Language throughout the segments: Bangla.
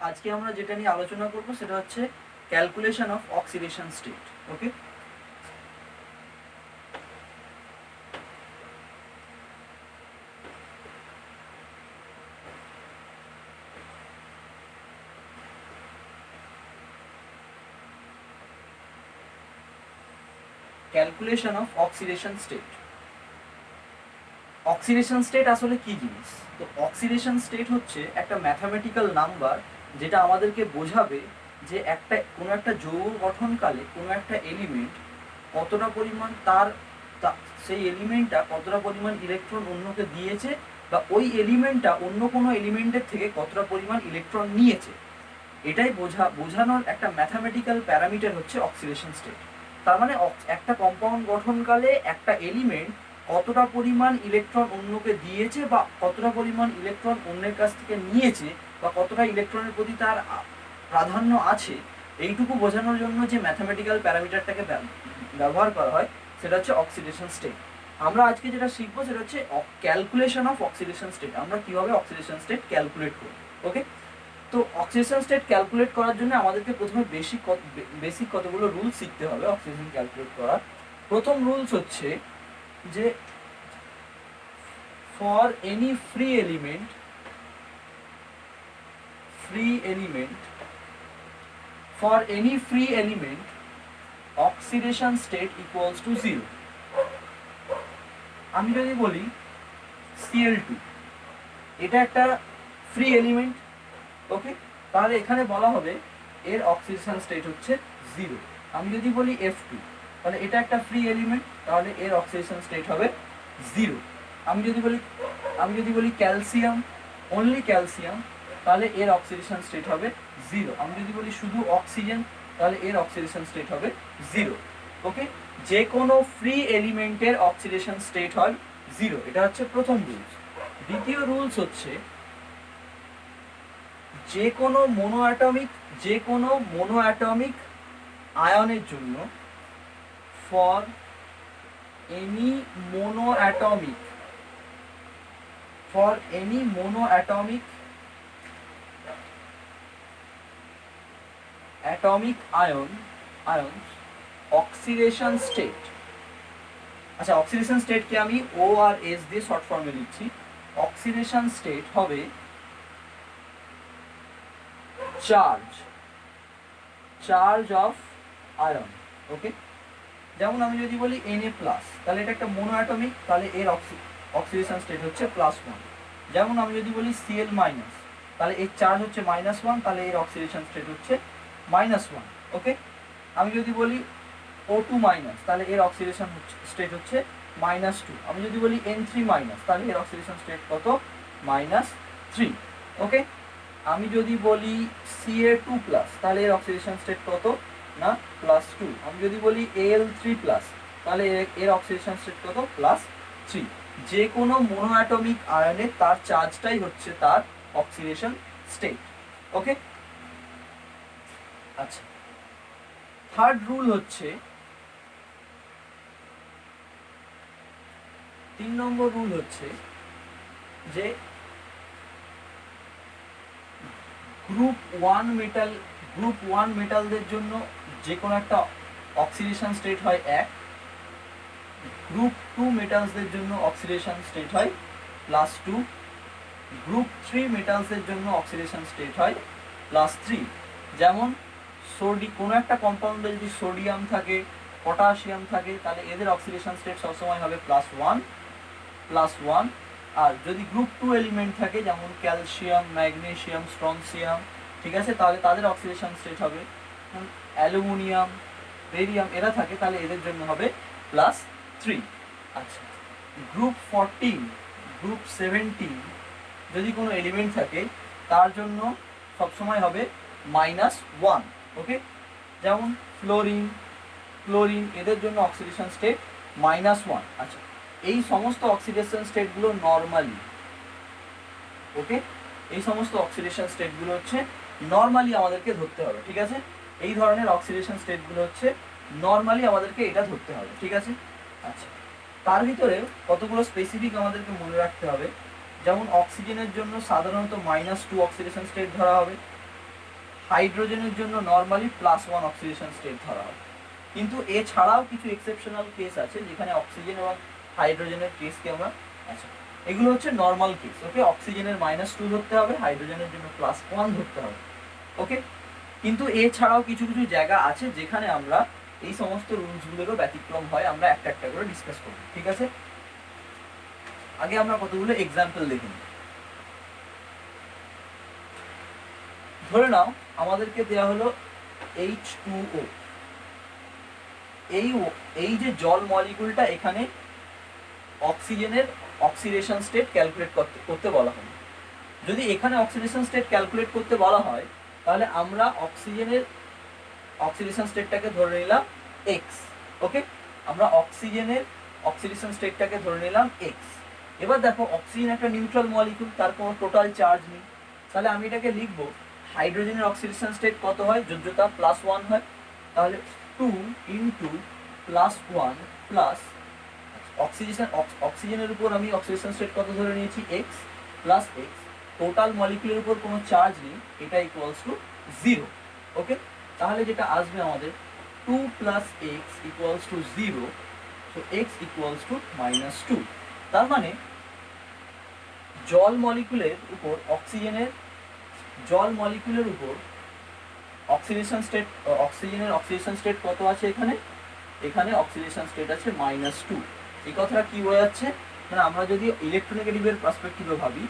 আজকে আমরা যেটা নিয়ে আলোচনা করব সেটা হচ্ছে calculation of oxidation state. Okay, calculation of oxidation state. Oxidation state আসলে কি জিনিস? তো অক্সিডেশন স্টেট হচ্ছে একটা ম্যাথামেটিক্যাল নাম্বার যেটা আমাদেরকে বোঝাবে যে কোনো একটা যৌগ গঠনকালে কোনো একটা এলিমেন্ট কতটা পরিমাণ সেই এলিমেন্টটা কতটা পরিমাণ ইলেকট্রন অন্যকে দিয়েছে বা ওই এলিমেন্টটা অন্য কোনো এলিমেন্টের থেকে কতটা পরিমাণ ইলেকট্রন নিয়েছে। এটাই বোঝানোর একটা ম্যাথামেটিক্যাল প্যারামিটার হচ্ছে অক্সিডেশন স্টেট। তার মানে একটা কম্পাউন্ড গঠনকালে একটা এলিমেন্ট কতটা পরিমাণ ইলেকট্রন অন্যকে দিয়েছে বা কতটা পরিমাণ ইলেকট্রন অন্যের কাছ থেকে নিয়েছে বা কতটা ইলেকট্রনের প্রতি তার প্রাধান্য আছে, এইটুকু বোঝানোর জন্য যে ম্যাথামেটিক্যাল প্যারামিটারটাকে ব্যবহার করা হয় সেটা হচ্ছে অক্সিডেশন স্টেট। আমরা আজকে যেটা শিখবো সেটা হচ্ছে ক্যালকুলেশন অফ অক্সিডেশন স্টেট। আমরা কিভাবে অক্সিডেশন স্টেট ক্যালকুলেট করি। ওকে, তো অক্সিডেশন স্টেট ক্যালকুলেট করার জন্য আমাদেরকে প্রথমে বেসিক কতগুলো রুলস শিখতে হবে অক্সিডেশন ক্যালকুলেট করার। প্রথম রুলস হচ্ছে যে for any free element oxidation state equals to 0। আমি যদি বলি Cl2, এটা একটা ফ্রি এলিমেন্ট। ওকে, তাহলে এখানে বলা হবে এর অক্সিডেশন স্টেট হচ্ছে 0। আমি যদি বলি F2, তাহলে এটা একটা ফ্রি এলিমেন্ট, তাহলে এর অক্সিডেশন স্টেট হবে 0। আমি যদি বলি ক্যালসিয়াম, অনলি ক্যালসিয়াম, তাহলে এর অক্সিডেশন স্টেট হবে 0। আমি যদি বলি শুধু অক্সিজেন, তাহলে এর অক্সিডেশন স্টেট হবে 0। ওকে, যে কোনো ফ্রি এলিমেন্টের অক্সিডেশন স্টেট হয় 0। এটা হচ্ছে প্রথম রুলস। দ্বিতীয় রুলস হচ্ছে যে কোনো মোনো অ্যাটমিক আয়নের জন্য for any mono atomic ion oxidation state. আচ্ছা, অক্সিডেশন স্টেটকে আমি ও আর এস দিয়ে শর্ট ফর্মে লিখছি। অক্সিডেশন স্টেট হবে চার্জ অফ আয়ন। ওকে, যেমন আমি যদি বলি Na+, তাহলে এটা একটা মোনো অ্যাটমিক, তাহলে এর অক্সিডেশন স্টেট হচ্ছে +1। যেমন আমি যদি বলি Cl-, তাহলে এর চার্জ হচ্ছে -1, তাহলে এর অক্সিডেশন স্টেট হচ্ছে -1। ওকে, আমি যদি বলি O2-, তাহলে এর অক্সিডেশন স্টেট হচ্ছে -2। আমি যদি বলি N3-, তাহলে এর অক্সিডেশন স্টেট কত? -3। ওকে, আমি যদি বলি Ca2+, তাহলে এর অক্সিডেশন স্টেট কত? না, +2। আমি যদি বলি Al3+, তাহলে এর অক্সিডেশন স্টেট কত? +3। যে কোনো মোনো অ্যাটমিক আয়নের তার চার্জটাই হচ্ছে তার অক্সিডেশন স্টেট। ওকে, আচ্ছা, থার্ড রুল হচ্ছে 3 নম্বর রুল হচ্ছে যে গ্রুপ 1 মেটালদের জন্য যে কোনো একটা অক্সিডেশন স্টেট হয় 1, গ্রুপ 2 মেটালসদের জন্য অক্সিডেশন স্টেট হয় +2, গ্রুপ 3 মেটালসদের জন্য অক্সিডেশন স্টেট হয় +3। যেমন কোনো একটা কম্পাউন্ডে যদি সোডিয়াম থাকে, পটাশিয়াম থাকে, তাহলে এদের অক্সিডেশন স্টেট সবসময় হবে +1। আর যদি গ্রুপ 2 এলিমেন্ট থাকে যেমন ক্যালসিয়াম, ম্যাগনেসিয়াম, স্ট্রনসিয়াম, ঠিক আছে, তাহলে তাদের অক্সিডেশন স্টেট হবে অ্যালুমিনিয়াম, বেরিয়াম, এরা থাকে, তাহলে এদের জন্য হবে +3। আচ্ছা, গ্রুপ 14, গ্রুপ 17 যদি কোনো এলিমেন্ট থাকে তার জন্য সবসময় হবে -1। ওকে, যেমন ক্লোরিন, এদের জন্য অক্সিডেশন স্টেট -1। আচ্ছা, এই সমস্ত অক্সিডেশন স্টেটগুলো নরমালি, ওকে, এই সমস্ত অক্সিডেশন স্টেটগুলো হচ্ছে নরমালি আমাদেরকে ধরতে হবে। ঠিক আছে, এই ধরনের অক্সিডেশন স্টেটগুলো হচ্ছে নরমালি আমাদেরকে এটা ধরতে হবে। ঠিক আছে, আচ্ছা, তার ভিতরে কতগুলো স্পেসিফিক আমাদেরকে মনে রাখতে হবে। যেমন অক্সিজেনের জন্য সাধারণত -2 অক্সিডেশন স্টেট ধরা হবে, হাইড্রোজেনের জন্য নর্মালি +1 অক্সিডেশন স্টেট ধরা হয়। কিন্তু এছাড়াও কিছু এক্সেপশনাল কেস আছে যেখানে অক্সিজেন এবং হাইড্রোজেনের কেসকে আমরা, আচ্ছা এগুলো হচ্ছে নর্মাল কেস। ওকে, অক্সিজেনের -2 ধরতে হবে, হাইড্রোজেনের জন্য +1 ধরতে হবে। ওকে, কিন্তু এছাড়াও কিছু কিছু জায়গা আছে যেখানে আমরা এই সমস্ত রুলসগুলোরও ব্যতিক্রম হয়, আমরা একটা একটা করে ডিসকাস করব। ঠিক আছে, আগে আমরা কতগুলো এক্সাম্পল দেখি। ধরে নাও আমাদেরকে দেওয়া হলো H2O। এই যে জল মলিকুলটা, এখানে অক্সিজেনের অক্সিডেশন স্টেট ক্যালকুলেট করতে বলা হয়। যদি এখানে অক্সিডেশন স্টেট ক্যালকুলেট করতে বলা হয়, তাহলে আমরা অক্সিজেনের অক্সিডেশন স্টেটটাকে ধরে নিলাম x। ওকে, আমরা অক্সিজেনের অক্সিডেশন স্টেটটাকে ধরে নিলাম x। এবার দেখো, অক্সিজেন একটা নিউট্রাল মলিকুল, তার কোনো টোটাল চার্জ নেই। তাহলে আমি এটাকে লিখবো, হাইড্রোজেনের অক্সিডেশন স্টেট কত হয়, যোজ্যতা +1 হয়। তাহলে 2 × +1 প্লাস অক্সিজেনের উপর আমি অক্সিডেশন স্টেট কত ধরে নিয়েছি, x প্লাস x, টোটাল মলিকুলের উপর কোনো চার্জ নেই, এটা ইকুয়ালস টু 0। ওকে, তাহলে যেটা আসবে আমাদের 2 + x equals to 0, so x equals to -2। তার মানে জল মলিকুলের উপর অক্সিজেনের অক্সিডেশন স্টেট, অক্সিজেনের অক্সিডেশন স্টেট কত আছে, এখানে অক্সিডেশন স্টেট আছে -2। এই কথাটা কি বোঝাচ্ছে, মানে আমরা যদি ইলেকট্রোনেগেটিভের পার্সপেক্টিভে ভাবি,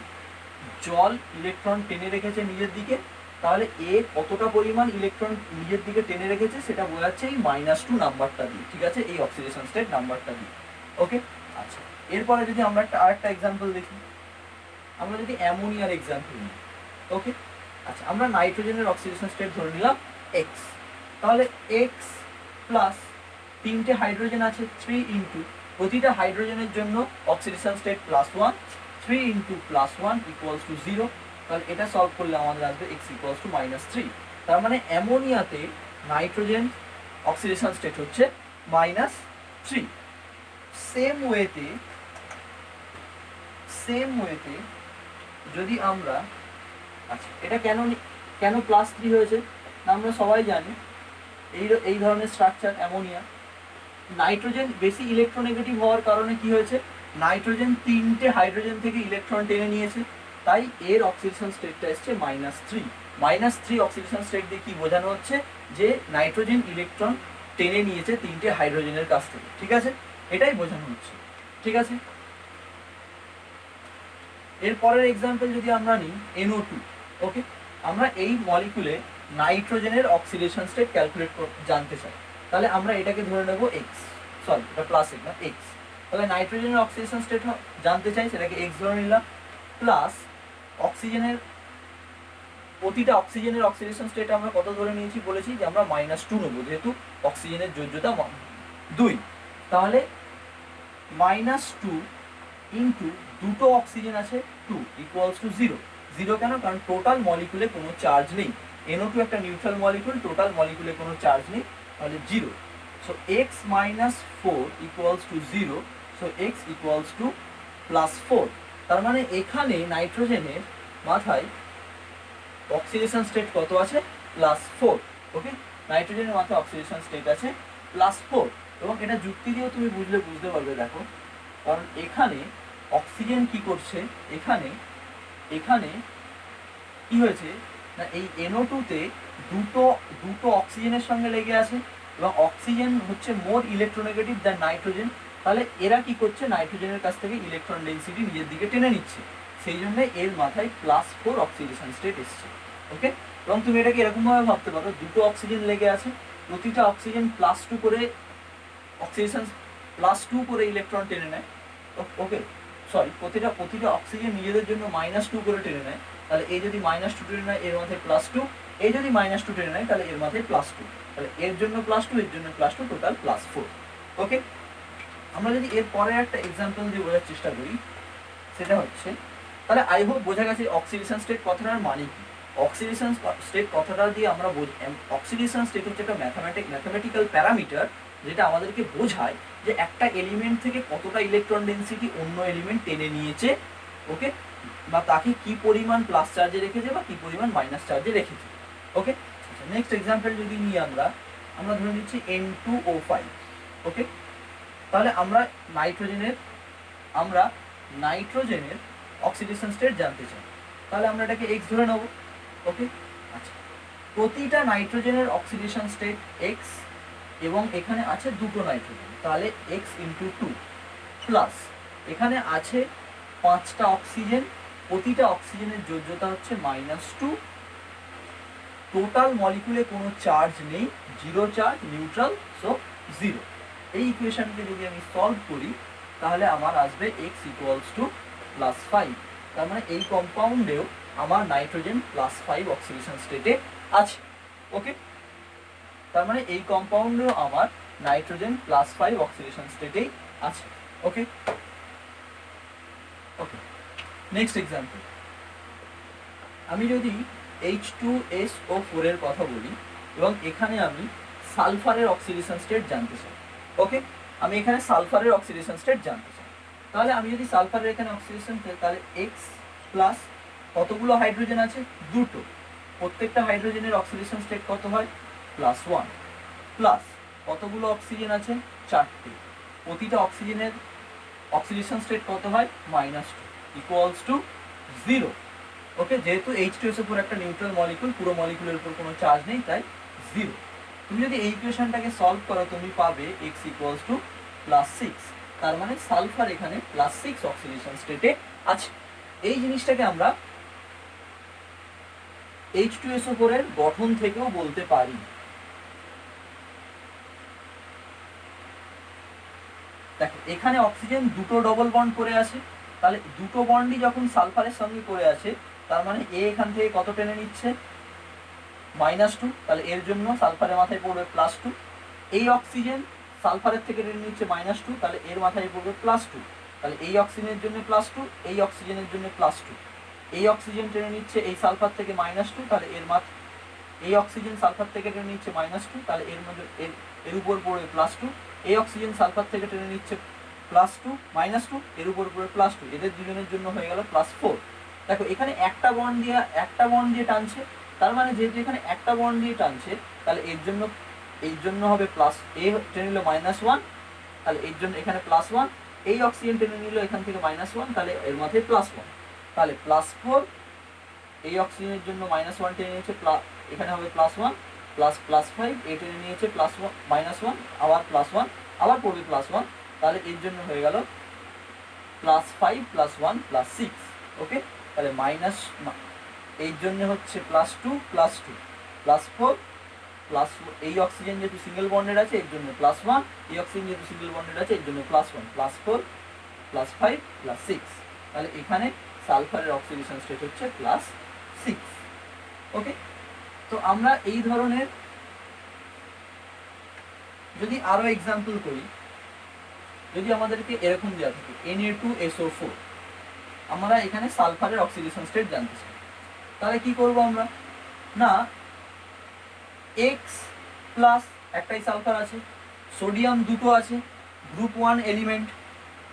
জল ইলেকট্রন টেনে রেখেছে নিজের দিকে, তাহলে এ কতটা পরিমাণ ইলেকট্রন নিজের দিকে টেনে রেখেছে সেটা বোঝাচ্ছে এই -2 নাম্বারটা দিয়ে। ঠিক আছে, এই অক্সিডেশন স্টেট নাম্বারটা দিয়ে। ওকে, আচ্ছা এরপরে যদি আমরা আরেকটা এক্সাম্পল দেখি, আমরা যদি অ্যামোনিয়ার এক্সাম্পল নিই। ওকে, আচ্ছা আমরা নাইট্রোজেনের অক্সিডেশন স্টেট ধরে নিলাম x। তাহলে x প্লাস 3টে হাইড্রোজেন আছে, 3 × প্রতিটা হাইড্রোজেনের জন্য অক্সিডেশন স্টেট +1, 3 × +1 ইকুয়ালস টু 0। তাহলে এটা সলভ করলে আমাদের আসবে x ইকুয়ালস টু -3। তার মানে অ্যামোনিয়াতে নাইট্রোজেন অক্সিডেশন স্টেট হচ্ছে -3। সেম ওয়েতে যদি আমরা, আচ্ছা এটা কেন +3 হয়েছে, আমরা সবাই জানি এই ধরনের স্ট্রাকচার অ্যামোনিয়া। নাইট্রোজেন বেশি ইলেকট্রোনেগেটিভ হওয়ার কারণে কি হয়েছে, নাইট্রোজেন 3টে হাইড্রোজেন থেকে ইলেকট্রন টেনে নিয়েছে, তাই এর অক্সিডেশন স্টেটটা এসছে -3। -3 অক্সিডেশন স্টেট দিয়ে কি বোঝানো হচ্ছে, যে নাইট্রোজেন ইলেকট্রন টেনে নিয়েছে 3টে হাইড্রোজেনের কাছ থেকে। ঠিক আছে, এটাই বোঝানো হচ্ছে। ঠিক আছে, এর পরের এক্সাম্পল যদি আমরা নিই NO2। ওকে, আমরা এই মলিকুলে নাইট্রোজেনের অক্সিডেশন স্টেট ক্যালকুলেট জানতে চাই, তাহলে আমরা এটাকে ধরে নেব x, সরি এটা +x না x। তাহলে নাইট্রোজেনের অক্সিডেশন স্টেট জানতে চাই, সেটাকে x ধরে নিলাম, প্লাস অক্সিজেনের, প্রতিটা অক্সিজেনের অক্সিডেশন স্টেট আমরা কত ধরে নিয়েছি, বলেছি যে আমরা -2 নেব, যেহেতু অক্সিজেনের যোজ্যতা 2। তাহলে -2 × দুটো অক্সিজেন আছে 2 ইকুয়ালস টু 0। 0 কেন, কারণ টোটাল মলিকুলে কোনো চার্জ নেই। NO2 একটা নিউট্রাল মলিকুল, টোটাল মলিকুলে কোনো চার্জ নেই, তাহলে 0। So x - 4 equals to 0, so x equals to +4। তার মানে এখানে নাইট্রোজেনের মাথায় অক্সিডেশন স্টেট কত আছে, +4। ওকে, নাইট্রোজেনের মাথায় অক্সিডেশন স্টেট আছে +4। এবং এটা যুক্তি দিয়েও তুমি বুঝতে পারবে, দেখো, কারণ এখানে অক্সিজেন কি করছে, এখানে কি হয়েছে না, এই NO2-তে দুটো অক্সিজেনের সঙ্গে লেগে আছে, এবং অক্সিজেন হচ্ছে মোর ইলেকট্রোনেগেটিভ দ্যান নাইট্রোজেন। তাহলে এরা কি করছে, নাইট্রোজেনের কাছ থেকে ইলেকট্রন ডেন্সিটি নিজের দিকে টেনে নিচ্ছে, সেই জন্য এর মাথায় +4 অক্সিডেশন স্টেট এসছে। ওকে, এবং তুমি এটাকে এরকমভাবে ভাবতে পারো, দুটো অক্সিজেন লেগে আছে, প্রতিটা অক্সিজেন +2 করে অক্সিডেশন +2 করে ইলেকট্রন টেনে নেয়। ওকে, সরি, প্রতিটা অক্সিজেন নিজেদের জন্য -2 করে টেনে নেয়। তাহলে এই যদি -2 টেনে নেয়, এর মাথায় +2, এই যদি -2 টেনে নেয়, তাহলে এর মাথায় +2, তাহলে এর জন্য +2, এর জন্য +2, টোটাল +4। ওকে, আমরা যদি এর পরে একটা এক্সাম্পল দিয়ে বোঝার চেষ্টা করি, সেটা হচ্ছে, তাহলে আই হোপ বোঝা গেছে অক্সিডেশন স্টেট কথাটার মানে কি। অক্সিডেশন স্টেট কথাটা দিয়ে আমরা অক্সিডেশন স্টেট হচ্ছে একটা ম্যাথমেটিক্যাল প্যারামিটার, যেটা আমাদেরকে বোঝায় যে একটা এলিমেন্ট থেকে কতটা ইলেকট্রন ডেন্সিটি অন্য এলিমেন্ট টেনে নিয়েছে। ওকে, বা তাকে কি পরিমাণ প্লাস চার্জে রেখেছে বা কি পরিমাণ মাইনাস চার্জে রেখেছে। ওকে, নেক্সট এক্সাম্পল যদি নিই আমরা ধরে নিচ্ছি N2O5, ওকে। তাহলে আমরা নাইট্রোজেনের অক্সিডেশন স্টেট জানতে চাই, তাহলে আমরা এটাকে X ধরে নেব, ওকে। আচ্ছা, প্রতিটা নাইট্রোজেনের অক্সিডেশন স্টেট X, এবং এখানে আছে দুটো নাইট্রোজেন, তাহলে X ইন্টু 2 প্লাস এখানে আছে 5টা অক্সিজেন, প্রতিটা অক্সিজেনের যোজ্যতা হচ্ছে -2, টোটাল মলিকুলে কোনো চার্জ নেই, 0 চার্জ, নিউট্রাল, সো 0। এই ইকুয়েশনকে যদি আমি সলভ করি তাহলে আমার আসবে X ইকুয়ালস টু +5, তার মানে এই কম্পাউন্ডেও আমার নাইট্রোজেন +5 অক্সিডেশন স্টেটে আছে, ওকে। তার মানে এই কম্পাউন্ডেও আমার নাইট্রোজেন +5 অক্সিডেশন স্টেটেই আছে, ওকে। ওকে, নেক্সট এক্সাম্পল, আমি যদি H2SO4 এর কথা বলি এবং এখানে আমি সালফারের অক্সিডেশন স্টেট জানতে চাই, ওকে। আমি এখানে সালফারের অক্সিডেশন স্টেট জানতে চাই, তাহলে আমি যদি সালফারের এখানে অক্সিডেশন তাহলে X প্লাস কতগুলো হাইড্রোজেন আছে, দুটো, প্রত্যেকটা হাইড্রোজেনের অক্সিডেশন স্টেট কত হয়, +1, প্লাস কতগুলো অক্সিজেন আছে, 4টে, প্রতিটা অক্সিজেনের অক্সিডেশন স্টেট কত হয়, -2, ইকুয়ালস টু 0, ওকে। যেহেতু H2SO4 একটা নিউট্রাল মলিকুল, পুরো মলিকুলের উপর কোনো চার্জ নেই, তাই 0। তুমি যদি এই ইকুয়েশনটাকে সলভ করো তুমি পাবে X ইকুয়ালস টু +6, তার মানে সালফার এখানে +6 অক্সিডেশন স্টেটে আছে। এই জিনিসটাকে আমরা H2SO4 এর গঠন থেকেও বলতে পারি। দেখো এখানে অক্সিজেন দুটো ডবল বন্ড করে আছে, তাহলে দুটো বন্ডই যখন সালফারের সঙ্গে করে আছে, তার মানে এ এখান থেকে কত টেনে নিচ্ছে, -2, তাহলে এর জন্য সালফারের মাথায় পড়বে +2। এই অক্সিজেন সালফারের থেকে টেনে নিচ্ছে -2, তাহলে এর মাথায় পড়বে +2, তাহলে এই অক্সিজেনের জন্য +2, এই অক্সিজেনের জন্য +2। এই অক্সিজেন টেনে নিচ্ছে এই সালফার থেকে -2, তাহলে এই অক্সিজেন সালফার থেকে টেনে নিচ্ছে -2, তাহলে এর মধ্যে এর উপর পড়বে +2। এই অক্সিজেন সালফার থেকে টেনে নিচ্ছে +2 -2, এর উপর পড়বে +2, এদের দুজনের জন্য হয়ে গেল +4। দেখো এখানে একটা বন্ড দিয়ে টানছে, তার মানে যেহেতু এখানে একটা বন্ড দিয়ে টানছে, তাহলে এর জন্য হবে এ টেনে নিল -1, তাহলে এর জন্য এখানে +1, এই অক্সিজেন টেনে নিল এখান থেকে -1, তাহলে এর মাথায় +1, তাহলে +4, এই অক্সিজেনের জন্য -1 টেনে নিয়েছে, এখানে হবে +1, +5, এ টেনে নিয়েছে -1, আবার +1, আবার পড়বে +1, তাহলে এর জন্য হয়ে গেল +5 +1 +6, ওকে। তাহলে মাইনাস এই জন্য হচ্ছে +2 +2 +4 এই অক্সিজেন যেহেতু সিঙ্গেল বন্ডেড আছে এর জন্য +1, এই অক্সিজেন যেহেতু সিঙ্গেল বন্ডেড আছে এর জন্য +1 +4 +5 +6, তাহলে এখানে সালফারের অক্সিডেশন স্টেট হচ্ছে +6, ওকে। তো আমরা এই ধরনের যদি আরো এক্সাম্পল করি, যদি আমাদেরকে এরকম দেওয়া থাকে Na2SO4, আমরা এখানে সালফারের অক্সিডেশন স্টেট জানতে চাই, তাহলে কি করব আমরা, না X প্লাস একটাই সালফার আছে, সোডিয়াম দুটো আছে, গ্রুপ 1 এলিমেন্ট,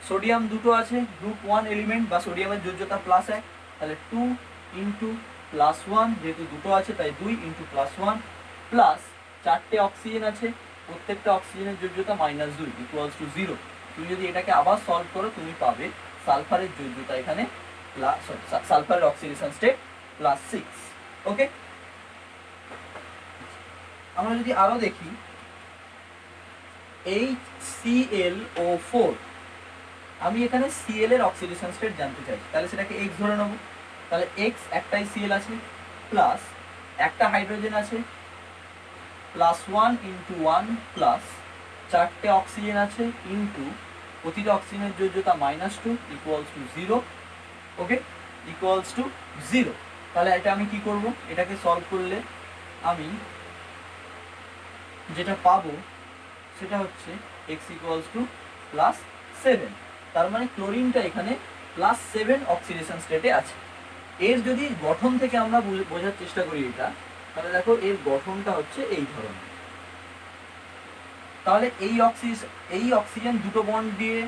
সোডিয়াম দুটো আছে, গ্রুপ 1 এলিমেন্ট বা সোডিয়ামের যোজ্যতা +1, তাহলে 2 ইন্টু +1, যেহেতু দুটো আছে তাই 2 ইন্টু +1, প্লাস 4টে অক্সিজেন আছে, প্রত্যেকটা অক্সিজেনের যোজ্যতা -2 ইকুয়ালস টু 0। তুমি যদি এটাকে আবার সলভ করো তুমি পাবে সালফারের যোজ্যতা এখানে সালফারের অক্সিডেশন স্টেট +6, ওকে। আমরা যদি আরো দেখি HClO4, আমি এখানে Cl এর অক্সিডেশন স্টেট জানতে চাই, তাহলে সেটাকে X ধরে নেব, তাহলে X একটাই Cl আছে, প্লাস একটা হাইড্রোজেন আছে, +1 ইন্টু 1, প্লাস 4টে অক্সিজেন আছে ইন্টু প্রতিটা অক্সিজেনের যোজ্যতা -2 equals to 0, okay, equals to 0। তাহলে এটা আমি কি করব, এটাকে সলভ করলে আমি যেটা পাবো সেটা হচ্ছে X ইকুয়ালস টু +7, তার মানে ক্লোরিনটা এখানে +7 অক্সিডেশন স্টেটে আছে। এর যদি গঠন থেকে আমরা বোঝার চেষ্টা করি এটা, তাহলে দেখো এর গঠনটা হচ্ছে এই ধরনের, তাহলে এই অক্সিজেন দুটো বন্ড দিয়ে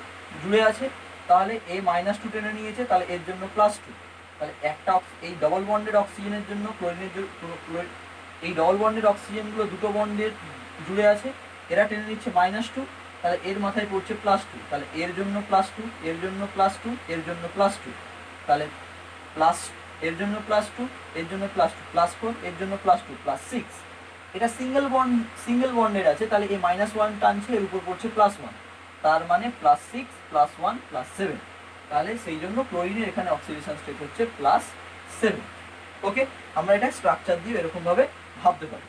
জুড়ে আছে, তাহলে এ -2 টেনে নিয়েছে, তাহলে এর জন্য +2, তাহলে একটা এই ডবল বন্ডেড অক্সিজেনের জন্য এই ডবল বন্ডের অক্সিজেনগুলো দুটো বন্ডের জুড়ে আছে, এরা টেনে নিচ্ছে -2, তাহলে এর মাথায় পড়ছে +2, তাহলে এর জন্য +2, এর জন্য +2, এর জন্য +2, তাহলে প্লাস এর জন্য +2, এর জন্য +2, +4, এর জন্য +2, +6। এটা সিঙ্গেল বন্ডের আছে, তাহলে এই -1 টানছে, এর উপর পড়ছে +1, তার মানে +6 +1 +7, তাহলে সেই জন্য ক্লোরিনের এখানে অক্সিডেশন স্টেট হচ্ছে +7। ওকে, আমরা এটা স্ট্রাকচার দিয়ে এরকম ভাবে ভাবতে পারি।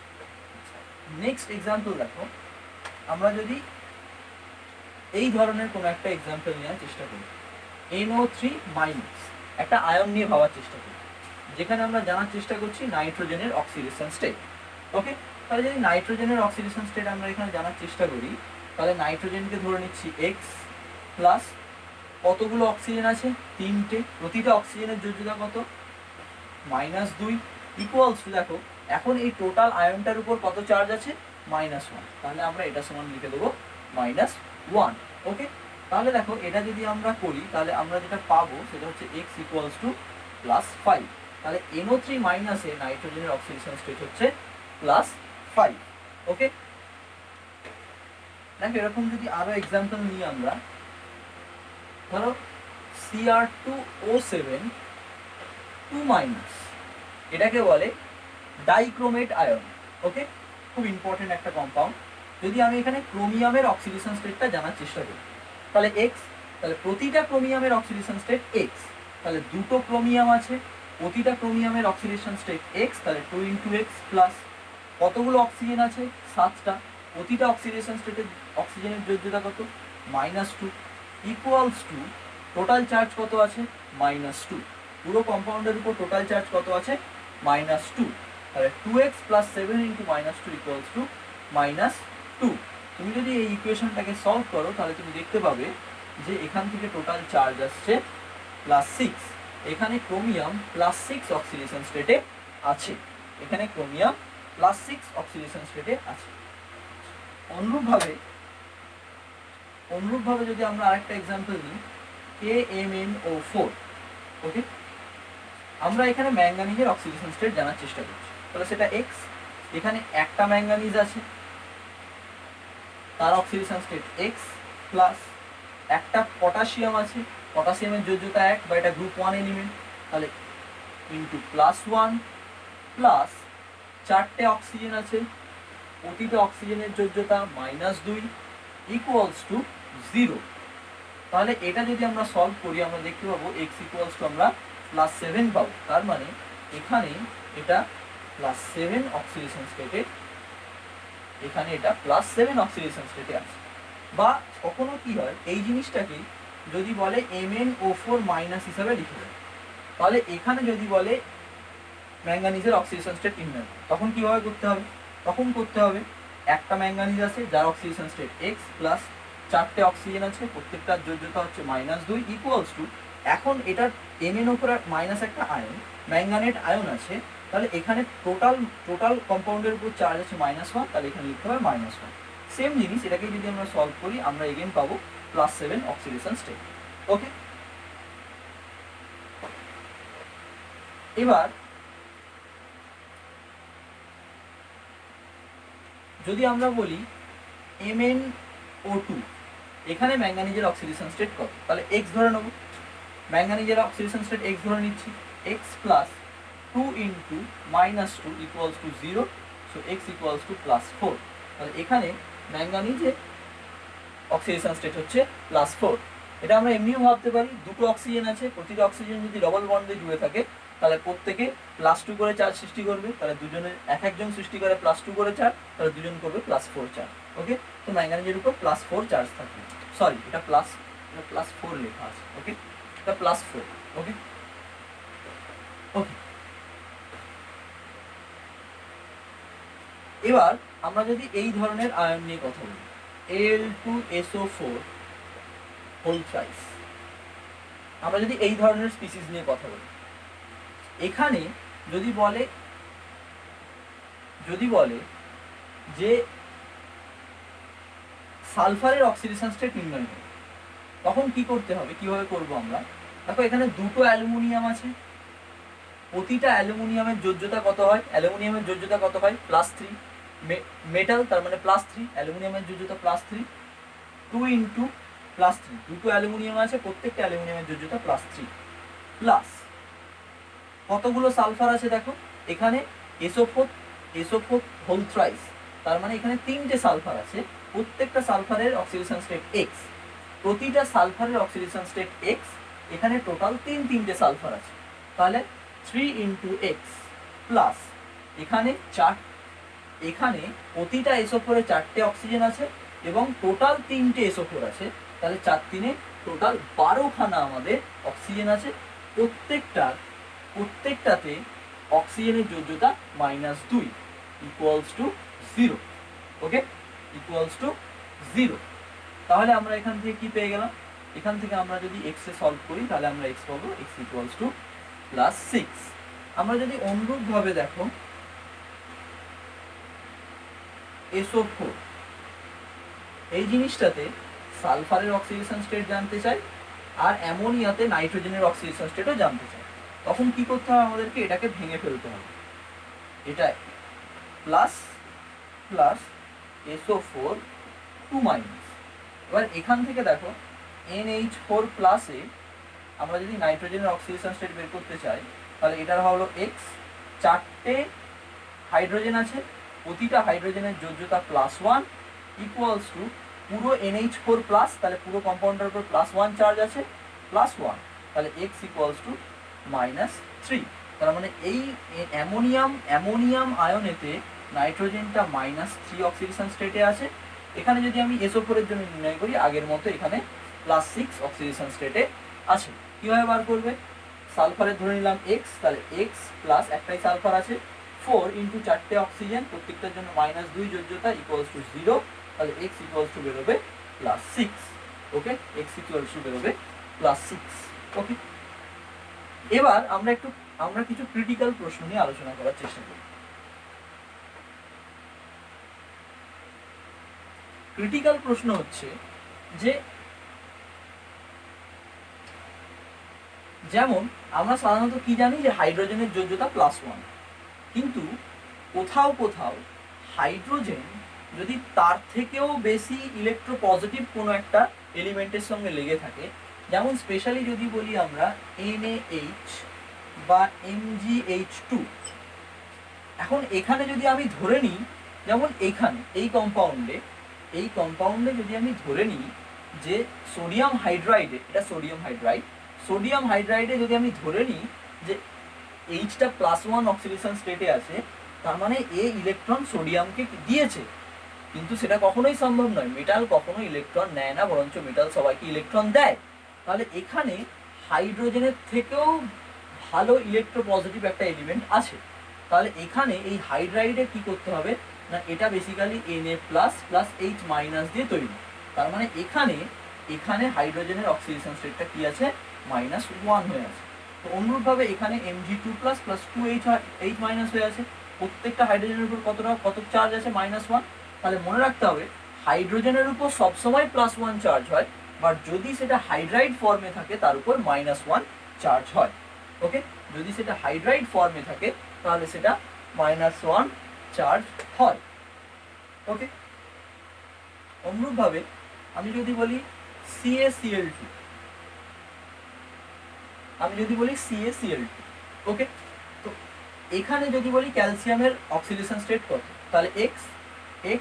নেক্সট এক্সাম্পল দেখো, আমরা যদি এই ধরনের কোনো একটা এক্সাম্পল নেওয়ার চেষ্টা করি, NO3- একটা আয়ন নিয়ে ভাবার চেষ্টা করি, যেখানে আমরা জানার চেষ্টা করছি নাইট্রোজেনের অক্সিডেশন স্টেট। ওকে, তাহলে যদি নাইট্রোজেনের অক্সিডেশন স্টেট আমরা এখানে জানার চেষ্টা করি, তাহলে নাইট্রোজেনকে ধরে নিচ্ছি X প্লাস কতগুলো অক্সিজেন আছে, 3টে, প্রতিটা অক্সিজেনের যোজ্যতা কত, -2, ইকুয়ালস টু, দেখো এখন এই টোটাল আয়নটার উপর কত চার্জ আছে, -1, তাহলে আমরা এটা সমান লিখে দেবো -1। ওকে, তাহলে দেখো এটা যদি আমরা করি, তাহলে আমরা যেটা পাবো সেটা হচ্ছে X = +5, তাহলে NO3- এ নাইট্রোজেনের অক্সিডেশন স্টেট হচ্ছে +5। ওকে, দেখো এরকম যদি আরো এক্সাম্পল নিই আমরা, ধরো Cr2O7 2-, এটাকে বলে ডাইক্রোমেট আয়ন। ওকে, খুব ইম্পর্টেন্ট একটা কম্পাউন্ড। যদি আমি এখানে ক্রোমিয়ামের অক্সিডেশন স্টেটটা জানার চেষ্টা করি, তাহলে X, তাহলে প্রতিটা ক্রোমিয়ামের অক্সিডেশন স্টেট X, তাহলে দুটো ক্রোমিয়াম আছে, প্রতিটা ক্রোমিয়ামের অক্সিডেশন স্টেট X, তাহলে 2 × X প্লাস কতগুলো অক্সিজেন আছে, 7টা, প্রতিটা অক্সিডেশন স্টেটের অক্সিজেনের যোজ্যতা কত, -2, ইকুয়ালস টু টোটাল চার্জ কত আছে, -2, পুরো কম্পাউন্ডের উপর টোটাল চার্জ কত আছে, -2, তাহলে 2x + 7 × -2 ইকুয়ালস টু -2। তুমি যদি এই ইকুয়েশনটাকে সলভ করো, তাহলে তুমি দেখতে পাবে যে এখান থেকে টোটাল চার্জ আসছে +6, এখানে ক্রোমিয়াম +6 অক্সিডেশন স্টেটে আছে, এখানে ক্রোমিয়াম +6 অক্সিডেশন স্টেটে আছে। অনুরূপভাবে যদি আমরা আরেকটা এক্সাম্পল নিই, KMnO4। ওকে, আমরা এখানে ম্যাঙ্গানিজের অক্সিডেশন স্টেট জানার চেষ্টা করছি, তাহলে সেটা X, এখানে একটা ম্যাঙ্গানিজ আছে, তার অক্সিডেশন স্টেট X প্লাস একটা পটাশিয়াম আছে, পটাশিয়ামের যোজ্যতা 1 বা এটা গ্রুপ 1 এলিমেন্ট, তাহলে ইন্টু +1 প্লাস 4টে অক্সিজেন আছে, প্রতিটা অক্সিজেনের যোজ্যতা -2 ইকুয়ালস টু 0। তাহলে এটা যদি আমরা সলভ করি, আমরা দেখতে পাবো X = আমরা +7 পাবো, তার মানে এখানে এটা +7 অক্সিডেশন স্টেটে, এখানে এটা +7 অক্সিডেশন স্টেটে আছে। বা কখনো কি হয়, এই জিনিসটাকে যদি বলে MnO4- হিসাবে লিখে দেয়, তাহলে এখানে যদি বলে ম্যাঙ্গানিজের অক্সিডেশন স্টেট নির্ণয়, তখন কিভাবে করতে হবে, তখন করতে হবে একটা ম্যাঙ্গানিজ আছে যার অক্সিডেশন স্টেট X প্লাস 4টে অক্সিজেন আছে, প্রত্যেকটার যোজ্যতা হচ্ছে -2 ইকুয়ালস টু, এখন এটার MnO4 মাইনাস একটা আয়ন, ম্যাঙ্গানেট আয়ন আছে, তাহলে এখানে টোটাল কম্পাউন্ডের উপর চার্জ আছে -1, তাহলে এখানে লিখতে হবে -1। সেম জিনিস এটাকে যদি আমরা সলভ করি, আমরা এগেন পাবো +7 অক্সিডেশন স্টেট। ওকে, এবার যদি আমরা বলি MnO2, এখানে ম্যাঙ্গানিজের অক্সিডেশন স্টেট কত, তাহলে X ধরে নেব, ম্যাঙ্গানিজের অক্সিডেশন স্টেট X ধরে নিচ্ছি, X plus 2 × -2 equals to 0, so X = +4, তাহলে এখানে ম্যাঙ্গানিজের অক্সিডেশন স্টেট হচ্ছে +4। এটা আমরা এমনিও ভাবতে পারি, দুটো অক্সিজেন আছে, প্রতিটা অক্সিজেন যদি ডবল বন্ডে জুড়ে থাকে, তাহলে প্রত্যেকে +2 করে চার্জ সৃষ্টি করবে, তাহলে দুজনের একজন সৃষ্টি করে +2 করে চার্জ, তাহলে দুজন করবে +4 চার্জ। ওকে, তো ম্যাঙ্গানিজের উপর +4 চার্জ থাকবে, সরি এটা +4 লেখা আছে। ওকে, এটা +4। ওকে, ওকে, এবার আমরা যদি এই ধরনের আয়ন নিয়ে কথা বলি, Al2SO4 হোল থ্রাইস, আমরা যদি এই ধরনের স্পিসিস নিয়ে কথা বলি, এখানে যদি বলে যে সালফারের অক্সিডেশন স্টেট নির্ণয় করো, তখন কি করতে হবে, কিভাবে করব আমরা, দেখো এখানে দুটো অ্যালুমিনিয়াম আছে, প্রতিটা অ্যালুমিনিয়ামের যোজ্যতা কত হয়? অ্যালুমিনিয়ামের যোজ্যতা কত হয়? +3। মেটাল তার মানে +3, অ্যালুমিনিয়ামের যোজ্যতা +3, 2 ইন্টু +3, দুটো অ্যালুমিনিয়াম আছে, প্রত্যেকটা অ্যালুমিনিয়ামের যোজ্যতা +3, প্লাস কতগুলো সালফার আছে দেখো এখানে, SO4 হোল থ্রাইস, তার মানে এখানে 3টে সালফার আছে, প্রত্যেকটা সালফারের অক্সিডেশন স্টেট X, প্রতিটা সালফারের অক্সিডেশন স্টেট X, এখানে টোটাল তিনটে সালফার আছে, তাহলে 3 ইন্টু এক্স প্লাস এখানে এখানে প্রতিটা SO4 এ 4টে অক্সিজেন আছে এবং টোটাল 3টে SO4 আছে, তাহলে 4 3 টোটাল 12খানা আমাদের অক্সিজেন আছে, প্রত্যেকটাতে অক্সিজেনের যোজ্যতা -2 equals to 0। Okay, equals to 0। তাহলে আমরা এখান থেকে কি পেয়ে গেলাম? এখান থেকে আমরা যদি x এ সলভ করি তাহলে আমরা x পাবো x ইকুয়ালস টু +6। আমরা যদি অনুরূপ ভাবে দেখো SO4 এই জিনিসটাতে সালফারের অক্সিডেশন স্টেট জানতে চাই আর অ্যামোনিয়াতে নাইট্রোজেনের অক্সিডেশন স্টেটও জানতে চাই, তখন কি করতে হবে? আমাদেরকে এটাকে ভেঙে ফেলতে হবে, এটা প্লাস প্লাস SO4 2 মাইনাস। এবার এখান থেকে দেখো NH4 প্লাসে আমরা যদি নাইট্রোজেনের অক্সিডেশন স্টেট বের করতে চাই তাহলে এটার হলো x, 4টে হাইড্রোজেন আছে, প্রতিটা হাইড্রোজেনের যোজ্যতা +1 ইকুয়ালস টু পুরো NH4 প্লাস, তাহলে পুরো কম্পাউন্ডের উপর +1 চার্জ আছে, +1, তাহলে x ইকুয়ালস টু -3। তার মানে এই অ্যামোনিয়াম আয়নেতে নাইট্রোজেনটা -3 অক্সিডেশন স্টেটে আছে। এখানে যদি আমি SO4 এর জন্য নির্ণয় করি আগের মতো এখানে +6 অক্সিডেশন স্টেটে আছে। কিভাবে বার করবে? সালফারের ধরে নিলাম x, তাহলে x প্লাস একটাই সালফার আছে, 4 ইন্টু 4টে অক্সিজেন, প্রত্যেকটার জন্য -2 যোজ্যতা ইকুয়ালস টু 0, তাহলে x ইকুয়ালস টু বেরোবে +6। ওকে, x ইকুয়ালস টু বেরোবে +6। ওকে, এবার আমরা কিছু ক্রিটিক্যাল প্রশ্ন নিয়ে আলোচনা করার চেষ্টা করি। ক্রিটিক্যাল প্রশ্ন হচ্ছে যে যেমন আমরা সাধারণত কি জানি যে হাইড্রোজেনের যোজ্যতা +1, কিন্তু কোথাও হাইড্রোজেন যদি তার থেকেও বেশি ইলেকট্রোপজিটিভ কোনো একটা এলিমেন্টের সঙ্গে লেগে থাকে, যেমন স্পেশালি যদি বলি আমরা NaH বা MgH2, এখন এখানে যদি আমি ধরে নিই, যেমন এখানে এই কম্পাউন্ডে যদি আমি ধরে নিই যে সোডিয়াম হাইড্রাইডে, এটা সোডিয়াম হাইড্রাইডে যদি আমি ধরে নিই যে এইচটা +1 অক্সিডেশন স্টেটে আছে, তার মানে এ ইলেকট্রন সোডিয়ামকে দিয়েছে, কিন্তু সেটা কখনোই সম্ভব নয়, মেটাল কখনো ইলেকট্রন নেয় না, বরঞ্চ মেটাল সবাইকে ইলেকট্রন দেয়। তাহলে এখানে হাইড্রোজেনের থেকেও ভালো ইলেকট্রোপজিটিভ একটা এলিমেন্ট আছে, তাহলে এখানে এই হাইড্রাইডে কি করতে হবে না, এটা বেসিক্যালি Na++H- দিয়ে তৈরি, তার মানে এখানে হাইড্রোজেনের অক্সিডেশন স্টেটটা কি আছে? -1 হয়ে আছে। তো অনুরূপভাবে এখানে Mg2++2H- হয়ে আছে, প্রত্যেকটা হাইড্রোজেনের উপর কত চার্জ আছে? -1। তাহলে মনে রাখতে হবে হাইড্রোজেনের উপর সবসময় +1 চার্জ হয়, বাট যদি সেটা হাইড্রাইড ফর্মে থাকে তার উপর -1 চার্জ হয়। ওকে, যদি সেটা হাইড্রাইড ফর্মে থাকে তাহলে সেটা -1 চার্জ হয়। ওকে, অনুরূপভাবে আমি যদি বলি CaCl2, ওকে, তো এখানে যদি বলি ক্যালসিয়ামের অক্সিডেশন স্টেট কত, তাহলে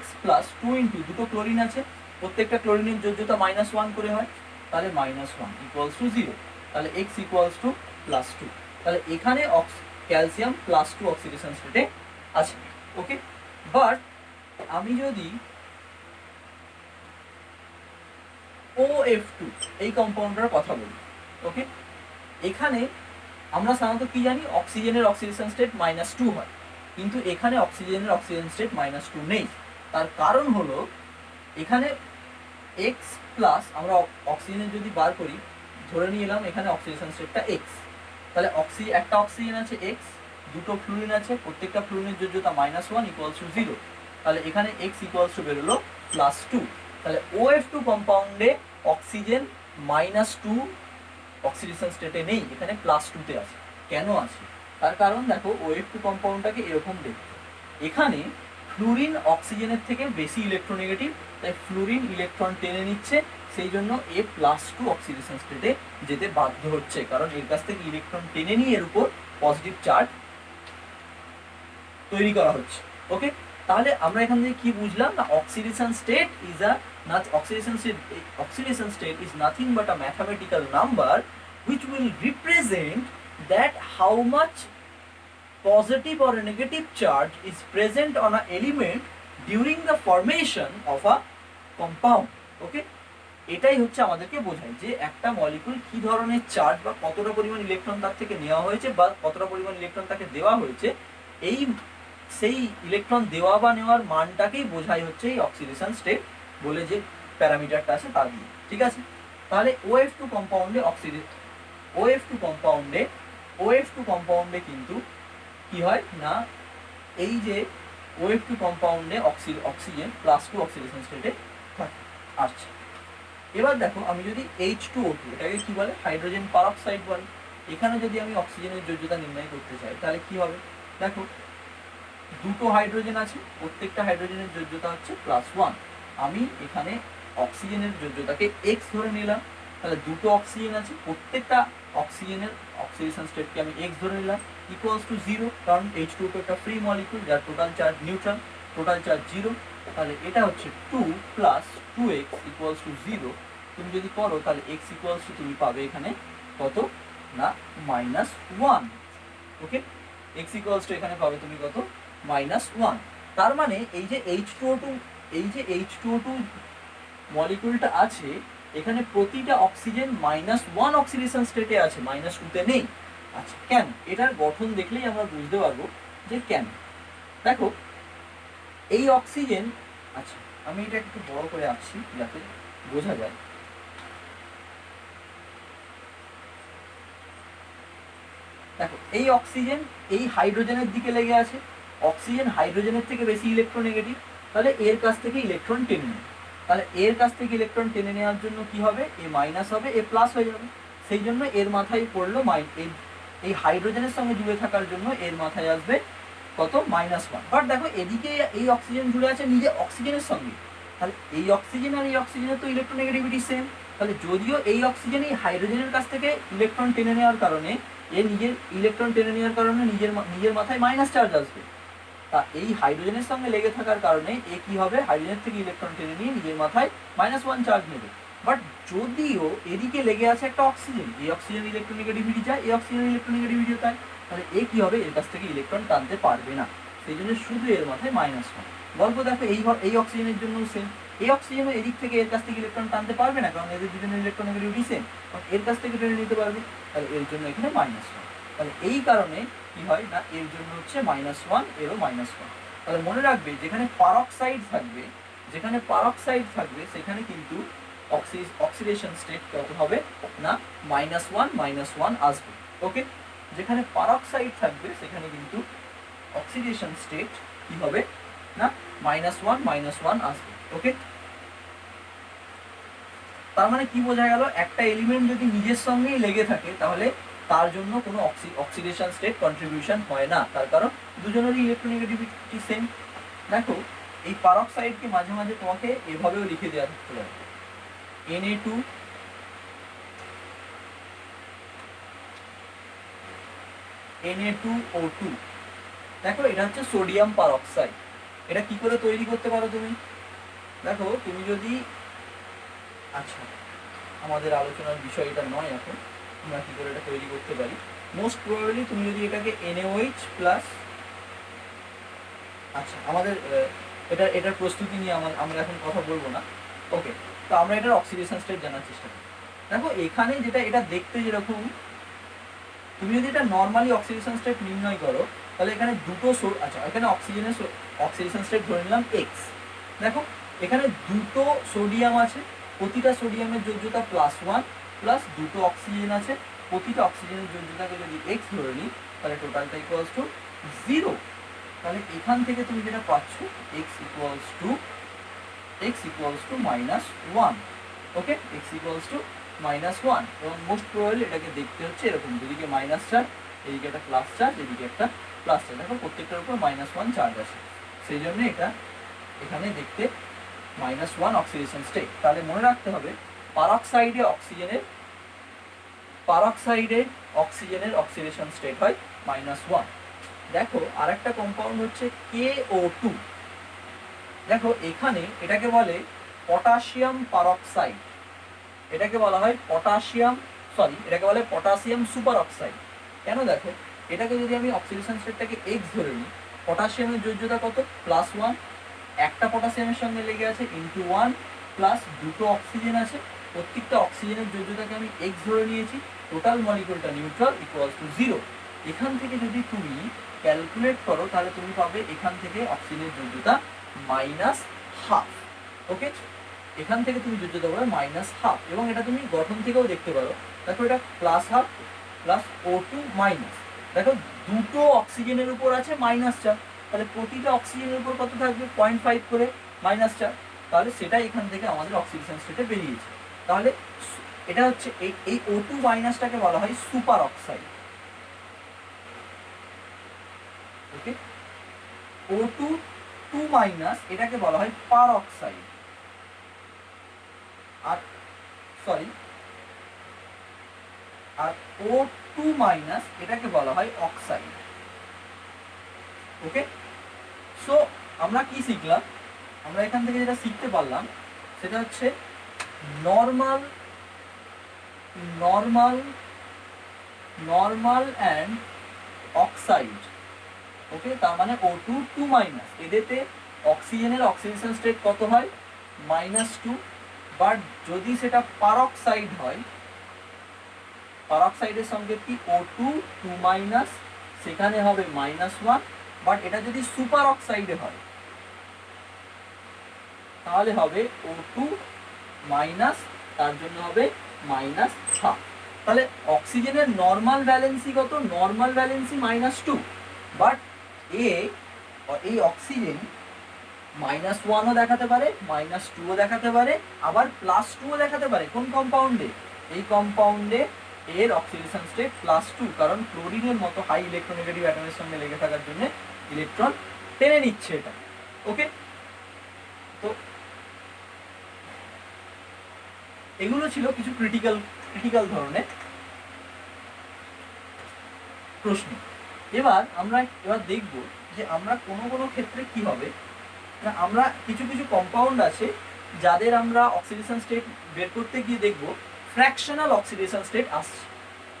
x প্লাস 2 ইন্টু, দুটো ক্লোরিন আছে, প্রত্যেকটা ক্লোরিনের যোজ্যতা -1 করে হয়, তাহলে -1 ইকুয়ালস টু 0, তাহলে x ইকুয়ালস টু +2, তাহলে এখানে ক্যালসিয়াম +2 অক্সিডেশন স্টেটে আছে। ওকে, বাট আমি যদি OF2 এই কম্পাউন্ডের কথা বলি, ওকে, এখানে আমরা সাধারণত কি জানি, অক্সিজেনের অক্সিডেশন স্টেট -2 হয়, কিন্তু এখানে অক্সিজেনের অক্সিডেশন স্টেট -2 নেই। তার কারণ হলো এখানে x প্লাস, আমরা অক্সিজেনের যদি বার করি, ধরে নিয়ে এলাম এখানে অক্সিডেশন স্টেটটা x, তাহলে একটা অক্সিজেন আছে x, দুটো ফ্লুরিন আছে, প্রত্যেকটা ফ্লুরিনের যোজ্যতা -1 ইকুয়ালস টু 0, তাহলে এখানে x ইকুয়ালস টু বেরোলো +2, তাহলে OF2 কম্পাউন্ডে অক্সিজেন -2 অক্সিডেশন স্টেটে নেই, এখানে +2 তে আছে। কেন আছে? তার কারণ দেখো OF2 কম্পাউন্ডটাকে এরকম দেখতে, এখানে ফ্লুরিন অক্সিজেনের থেকে বেশি ইলেকট্রোনেগেটিভ, তাই ফ্লুরিন ইলেকট্রন টেনে নিচ্ছে, সেই জন্য A+2 অক্সিডেশন স্টেটে যেতে বাধ্য হচ্ছে, কারণ এর কাছ থেকে ইলেকট্রন টেনে নিয়ে এর উপর পজিটিভ চার্জ তৈরি করা হচ্ছে। ওকে, তাহলে আমরা এখান থেকে কি বুঝলাম না oxidation state is a oxidation state is nothing but a mathematical number which will represent that how much positive or negative charge is present on a element during the formation of a compound. ওকে, এটাই হচ্ছে আমাদেরকে বোঝায় যে একটা মলিকুল কি ধরনের চার্জ বা কতটা পরিমাণ ইলেকট্রন তার থেকে নেওয়া হয়েছে বা কতটা পরিমাণ ইলেকট্রন তাকে দেওয়া হয়েছে, এই সেই ইলেকট্রন দেওয়া বা নেওয়ার মানটাকেই বোঝায় হচ্ছে এই অক্সিডেশন স্টেট বলে যে প্যারামিটারটা আছে তা দিয়ে। ঠিক আছে, তাহলে OF2 কম্পাউন্ডে OF2 কম্পাউন্ডে কিন্তু কি হয় না এই যে OF2 কম্পাউন্ডে অক্সিজেন +2 অক্সিডেশন স্টেটে থাকে। আচ্ছা, এবার দেখো আমি যদি H2O2 এটাকে কি বলে হাইড্রোজেন পারঅক্সাইড বলে, এখানে যদি আমি অক্সিজেনের যোজ্যতা নির্ণয় করতে চাই তাহলে কি হবে, দেখো দুটো হাইড্রোজেন আছে, প্রত্যেকটা হাইড্রোজেনের যোজ্যতা হচ্ছে +1, আমি এখানে অক্সিজেনের যোজ্যতাকে X ধরে নিলাম, তাহলে দুটো অক্সিজেন আছে, প্রত্যেকটা অক্সিজেনের অক্সিডেশন স্টেটকে আমি X ধরে নিলাম ইকুয়ালস টু 0, কারণ H2O একটা ফ্রি মলিকুল যার total charge neutral, total charge 0, তাহলে এটা হচ্ছে 2 + 2x ইকুয়ালস টু 0। তুমি যদি করো তাহলে x ইকুয়ালস টু তুমি পাবে এখানে কত না -1। ওকে, x ইকুয়ালস টু এখানে পাবে তুমি কত -1। তার মানে এই যে H2O2 মলিকুলটা আছে এখানে প্রতিটা অক্সিজেন -1 অক্সিডেশন স্টেটে আছে, -2 তে নেই। আচ্ছা, কেন? এটার গঠন দেখলেই আমরা বুঝতে পারবো যে কেন। দেখো এই অক্সিজেন, আচ্ছা আমি এটা একটু বড় করে আঁকছি যাতে বোঝা যায়। দেখো এই অক্সিজেন এই হাইড্রোজেনের দিকে লেগে আছে, অক্সিজেন হাইড্রোজেনের থেকে বেশি ইলেকট্রোনেগেটিভ, তাহলে এর কাছ থেকে ইলেকট্রন টেনে নেবে, তাহলে এর কাছ থেকে ইলেকট্রন টেনে নেওয়ার জন্য কি হবে, এ মাইনাস হবে, এ প্লাস হয়ে যাবে, সেই জন্য এর মাথায় পড়লো এই হাইড্রোজেনের সঙ্গে জুড়ে থাকার জন্য এর মাথায় আসবে কত -1। বাট দেখো এদিকে এই অক্সিজেন জুড়ে আছে নিজে অক্সিজেনের সঙ্গে, তাহলে এই অক্সিজেন আর এই অক্সিজেনের তো ইলেকট্রোনেগেটিভিটি সেম, তাহলে যদিও এই অক্সিজেন এই হাইড্রোজেনের কাছ থেকে ইলেকট্রন টেনে নেওয়ার কারণে নিজের ইলেকট্রন টেনে নেওয়ার কারণে নিজের মাথায় মাইনাস চার্জ আসবে, তা এই হাইড্রোজেনের সঙ্গে লেগে থাকার কারণে এ কি হবে হাইড্রোজেন থেকে ইলেকট্রন টেনে নিয়ে নিজের মাথায় -1 চার্জ নেবে। বাট যদিও এদিকে লেগে আছে একটা অক্সিজেন, এই অক্সিজেন ইলেকট্রোনেগেটিভিটি যায়, এই অক্সিজেন ইলেকট্রোনেগেটিভিটি যায়, তাহলে এ কি হবে এর কাছ থেকে ইলেকট্রন টানতে পারবে না, সেই জন্য শুধু এর মাথায় -1। গল্প দেখো এই অক্সিজেনের জন্য সেম, এই অক্সিজেনও এদিক থেকে এর কাছ থেকে ইলেকট্রন টানতে পারবে না, কারণ এদের দুজনের ইলেকট্রোনেগেটিভিটি সেম, এর কাছ থেকে টেনে নিতে পারবে, তাহলে এর জন্য এখানে -1। তাহলে এই কারণে কি হয় না এর জন্য হচ্ছে -1, এরও -1। তাহলে মনে রাখবে যেখানে পারঅক্সাইড থাকবে সেখানে কিন্তু অক্সিডেশন স্টেট কত হবে না -1 আসবে। ওকে, যেখানে পারঅক্সাইড থাকবে সেখানে কিন্তু অক্সিডেশন স্টেট কি হবে না -1 আসবে। ওকে, তার মানে কি বোঝা গেল, একটা এলিমেন্ট যদি নিজের সঙ্গেই লেগে থাকে তাহলে তার জন্য কোনো অক্সিডেশন স্টেট কন্ট্রিবিউশন হয় না, তার কারণ দুজনেরই ইলেকট্রোনেগেটিভিটি সেম। দেখো এই পারঅক্সাইডকে মাঝে মাঝে তোমাকে এভাবেও লিখে দেওয়া থাকতে পারে Na2O2। দেখো এটা হচ্ছে সোডিয়াম পারঅক্সাইড, এটা কি করে তৈরি করতে পারো তুমি, দেখো তুমি যদি, আচ্ছা আমাদের আলোচনার বিষয় এটা নয় এখন, আমরা কি করে এটা তৈরি করতে পারি, মোস্ট প্রবাবলি তুমি যদি এটাকে NaOH প্লাস, আচ্ছা আমাদের এটার প্রস্তুতি নিয়ে আমরা এখন কথা বলবো না। ওকে, তো আমরা এটার অক্সিডেশন স্টেট জানার চেষ্টা করি। দেখো এখানে এটা দেখতে যেরকম, তুমি যদি এটা নর্মালি অক্সিডেশন স্টেট নির্ণয় করো তাহলে এখানে দুটো আচ্ছা এখানে অক্সিডেশন স্টেট ধরে নিলাম x। দেখো এখানে দুটো সোডিয়াম আছে, প্রতিটা সোডিয়ামের যোজ্যতা +1 প্লাস দুটো অক্সিজেন আছে, প্রতিটা অক্সিজেনের যোজ্যতাকে যদি x ধরে নিই তাহলে টোটালটা ইকুয়ালস টু 0। তাহলে এখান থেকে তুমি যেটা পাচ্ছ x equals to -1। Okay, x equals to -1, এবং মোস্ট প্রবাবলি এটাকে দেখতে হচ্ছে এরকম, দুদিকে -4 এদিকে একটা প্লাস চার্জ, এদিকে একটা প্লাস চার্জ। দেখো প্রত্যেকটার উপর -1 চার্জ আছে, সেই জন্য এটা এখানে দেখতে -1 অক্সিডেশন স্টেট। তাহলে মনে রাখতে হবে পারক্সাইডে অক্সিজেনের অক্সিডেশন স্টেট হয় -1। দেখো আরেকটা কম্পাউন্ড হচ্ছে KO2। দেখো এখানে এটাকে বলে পটাশিয়াম পারক্সাইড, এটাকে বলা হয় পটাশিয়াম সুপার অক্সাইড। কেন? দেখো এটাকে যদি আমি অক্সিডেশন স্টেটটাকে X ধরে নিই, পটাশিয়ামের যোজ্যতা কত? +1, একটা পটাশিয়ামের সঙ্গে লেগে আছে *1 প্লাস দুটো অক্সিজেন আছে, প্রত্যেকটা অক্সিজেনের যোজ্যতাকে আমি X ধরে নিয়েছি, টোটাল মলিকুলটা নিউট্রাল =0। এখান থেকে যদি তুমি ক্যালকুলেট করো তাহলে তুমি পাবে এখান থেকে অক্সিজেনের যোজ্যতা -12। ওকে, এখান থেকে তুমি যোজ্যতা পাবে -12, এবং এটা তুমি গঠন থেকেও দেখতে পারো। দেখো এটা +12 প্লাস O2-, দেখো দুটো অক্সিজেনের উপর আছে -4, তাহলে প্রতিটা অক্সিজেনের উপর কত থাকবে? 0.5 করে -4, তাহলে সেটা এখান থেকে আমাদের অক্সিডেশন স্টেটে বেরিয়েছে। তাহলে এটা হচ্ছে এই O2- বলা হয় সুপার অক্সাইড। ওকে, O2-, এটাকে বলা হয় পার অক্সাইড। আর O2- এটাকে বলা হয় অক্সাইড। ওকে, সো আমরা কি শিখলাম? আমরা এখান থেকে যেটা শিখতে পারলাম সেটা হচ্ছে নর্মাল অ্যান্ড অক্সাইড। ওকে, তার মানে O2-, এদেরতে অক্সিজেনের অক্সিডেশন স্টেট কত হয়? -2। বাট যদি সেটা পারক্সাইড হয়, পারক্সাইডের সঙ্গে কি O2-, সেখানে হবে -1। বাট এটা যদি সুপার অক্সাইডে হয় তাহলে হবে O2-, তার জন্য হবে -12। তাহলে অক্সিজেনের নর্মাল ভ্যালেন্সি কত? নর্মাল ভ্যালেন্সি -2, বাট এই অক্সিজেন -1ও দেখাতে পারে, -2ও দেখাতে পারে, আবার +2ও দেখাতে পারে। কোন কম্পাউন্ডে? এই কম্পাউন্ডে এর অক্সিডেশন স্টেট +2, কারণ ক্লোরিনের মতো হাই ইলেকট্রোনেগেটিভ অ্যাটমের সঙ্গে লেগে থাকার জন্য ইলেকট্রন টেনে নিচ্ছে এটা। ওকে, তো এগুলো ছিল কিছু ক্রিটিক্যাল ধরনের প্রশ্ন। এবার দেখব যে আমরা কোনো ক্ষেত্রে কি হবে না, আমরা কিছু কম্পাউন্ড আছে যাদের আমরা অক্সিডেশন স্টেট বের করতে গিয়ে দেখব ফ্র্যাকশনাল অক্সিডেশন স্টেট আসছে।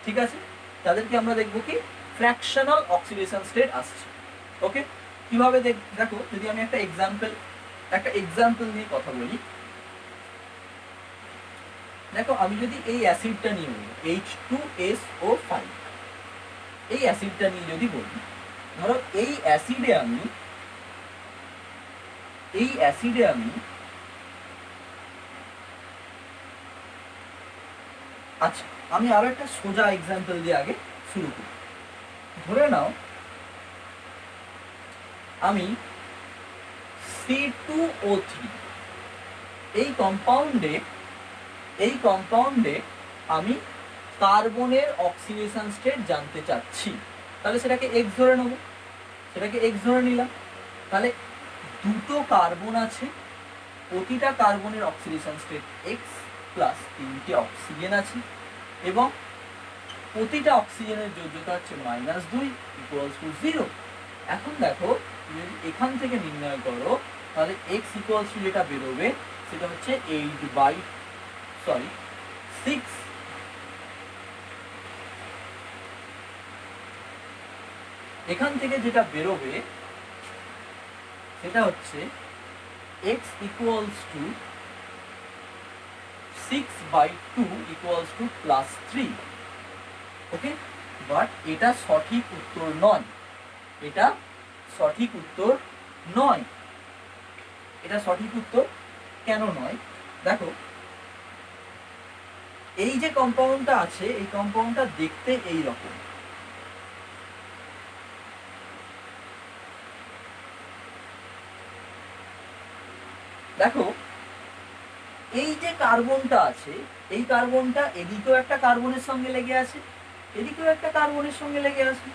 ঠিক আছে, তাদেরকে আমরা দেখব কি ফ্র্যাকশনাল অক্সিডেশন স্টেট আসছে। ওকে, কিভাবে দেখো, যদি আমি একটা এক্সাম্পল নিয়ে কথা বলি। দেখো আমি যদি এই অ্যাসিডটা নিয়ে বলি H2SO5, এই অ্যাসিডটা নিয়ে যদি বলি, ধরো এই অ্যাসিডে আমি আচ্ছা, আমি আরো একটা সোজা এক্সাম্পল দিয়ে আগে শুরু করি। ধরে নাও আমি C2O3 এই কম্পাউন্ডে আমি কার্বনের অক্সিডেশন স্টেট জানতে চাচ্ছি। তাহলে সেটাকে X ধরে নেব, নিলাম। তাহলে দুটো কার্বন আছে, প্রতিটা কার্বনের অক্সিডেশন স্টেট X প্লাস 3টে অক্সিজেন আছে, এবং প্রতিটা অক্সিজেনের যোজ্যতা হচ্ছে -2 = 0। এখন দেখো যদি এখান থেকে নির্ণয় করো তাহলে X = যেটা বেরোবে সেটা হচ্ছে 6। এখান থেকে যেটা বেরোবে সেটা হচ্ছে X = 6/2 = +3। ওকে, বাট এটা সঠিক উত্তর নয়। এটা সঠিক উত্তর কেন নয়? দেখো এই যে কম্পাউন্ডটা আছে, এই কম্পাউন্ডটা দেখতে এই রকম। দেখো এই যে কার্বনটা আছে, এই কার্বনটা এদিকেও একটা কার্বনের সঙ্গে লেগে আছে, এদিকেও একটা কার্বনের সঙ্গে লেগে আছে।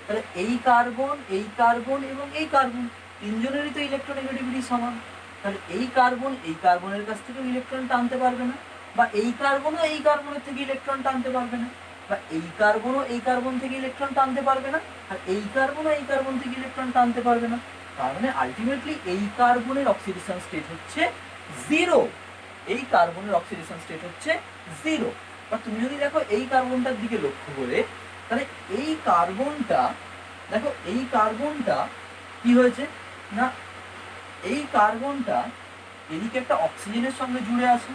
তাহলে এই কার্বন এবং এই কার্বন তিনজনেরই তো ইলেকট্রোনেগেটিভিটি সমান। তাহলে এই কার্বনের কাছ থেকে ইলেকট্রন টানতে পারবে না, বা এই কার্বনও এই কার্বনের থেকে ইলেকট্রন টানতে পারবে না, বা এই কার্বনও এই কার্বন থেকে ইলেকট্রন টানতে পারবে না, আর এই কার্বনও এই কার্বন থেকে ইলেকট্রন টানতে পারবে না। তার মানে আলটিমেটলি এই কার্বনের অক্সিডেশন স্টেট হচ্ছে 0। এই কার্বনের অক্সিডেশন স্টেট হচ্ছে 0। বা তুমি যদি দেখো এই কার্বনটার দিকে লক্ষ্য করে, তাহলে এই কার্বনটা দেখো, এই কার্বনটা কি হয়েছে না, এই কার্বনটা এদিকে একটা অক্সিজেনের সঙ্গে জুড়ে আছে,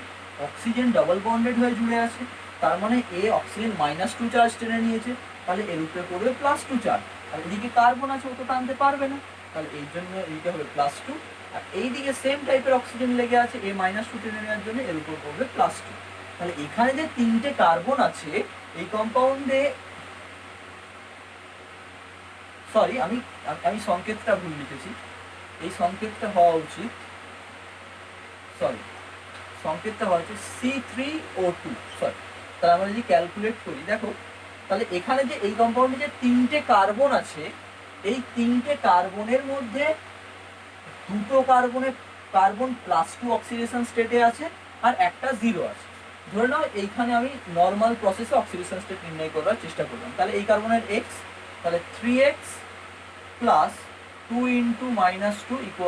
অক্সিজেন ডাবল বন্ডেড হয়ে জুড়ে আছে। তার মানে এ অক্সিজেন -2 চার্জ টেনে নিয়েছে, তাহলে এর উপরে পড়বে +2 চার্জ। আর এদিকে কার্বন আছে, ও তো টানতে পারবে না, তাহলে এই জন্য এইটা হবে +2। আর এইদিকে সেম টাইপের অক্সিজেন লেগে আছে, এ -2 টেনে নেওয়ার জন্য এর উপর পড়বে +2। তাহলে এখানে যে তিনটে কার্বন আছে এই কম্পাউন্ডে, সরি আমি আমি সংকেতটা ভুল লিখেছি, এই সংকেতটা হওয়া উচিত, সরি সংকেতটা হওয়া উচিত C3O2, সরি। তাহলে আমরা যদি ক্যালকুলেট করি, দেখো তাহলে এখানে যে এই কম্পাউন্ডে যে তিনটে কার্বন আছে, এই তিনটে কার্বনের মধ্যে দুটো কার্বন +2 অক্সিডেশন স্টেটে আছে, আর একটা 0 আছে। ধরে নাও এইখানে আমি নর্মাল প্রসেসে অক্সিডেশন স্টেট নির্ণয় করার চেষ্টা করলাম। তাহলে এই কার্বনের x, তাহলে 3x প্লাস 2 × -2 =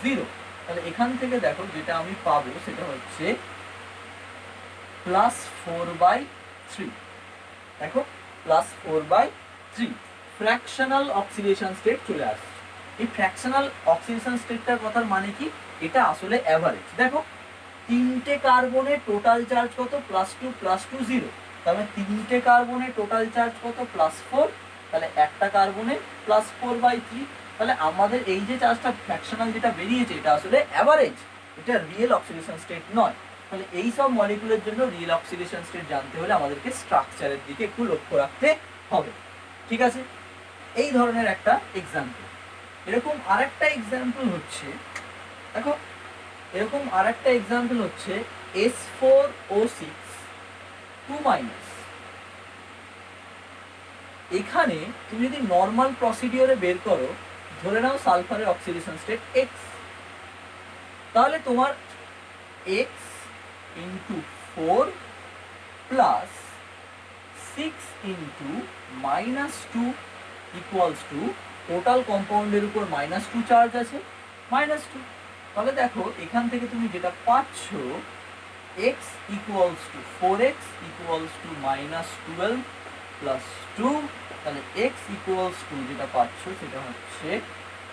0। তাহলে এখান থেকে দেখো যেটা আমি পাবো সেটা হচ্ছে +4/3। দেখো +4/3 ফ্র্যাকশনাল অক্সিডেশন স্টেট চলে আসছে। এই ফ্র্যাকশনাল অক্সিডেশন স্টেটটার কথার মানে কি, এটা আসলে অ্যাভারেজ। দেখো তিনটে কার্বনের টোটাল চার্জ কত, +2 +2 0। তার মানে তিনটে কার্বনের টোটাল চার্জ কত, +4। তাহলে একটা কার্বনে +4/3। তাহলে আমাদের এই যে চার্জটা ফ্র্যাকশনাল যেটা বেরিয়েছে, এটা আসলে অ্যাভারেজ, এটা রিয়েল অক্সিডেশন স্টেট নয়। তাহলে এই সব মলিকুলের জন্য রিয়েল অক্সিডেশন স্টেট জানতে হলে আমাদেরকে স্ট্রাকচারের দিকে একটু লক্ষ্য রাখতে হবে। ঠিক আছে, এই ধরনের একটা এক্সাম্পল। এরকম আরেকটা এক্সাম্পল হচ্ছে, দেখো এরকম আরেকটা এক্সাম্পল হচ্ছে S4O6 2-। এখানে তুমি যদি নর্মাল প্রসিডিওরে বের করো, ধরে নাও সালফারের অক্সিডেশন স্টেট x, তাহলে তোমার x × 4 + 6 × -2 = টোটাল কম্পাউন্ডের উপর -2 চার্জ আছে, -2। তাহলে দেখো এখান থেকে তুমি যেটা পাচ্ছ, x = 4x = -12 + 2, তাহলে x = যেটা পাচ্ছ সেটা হচ্ছে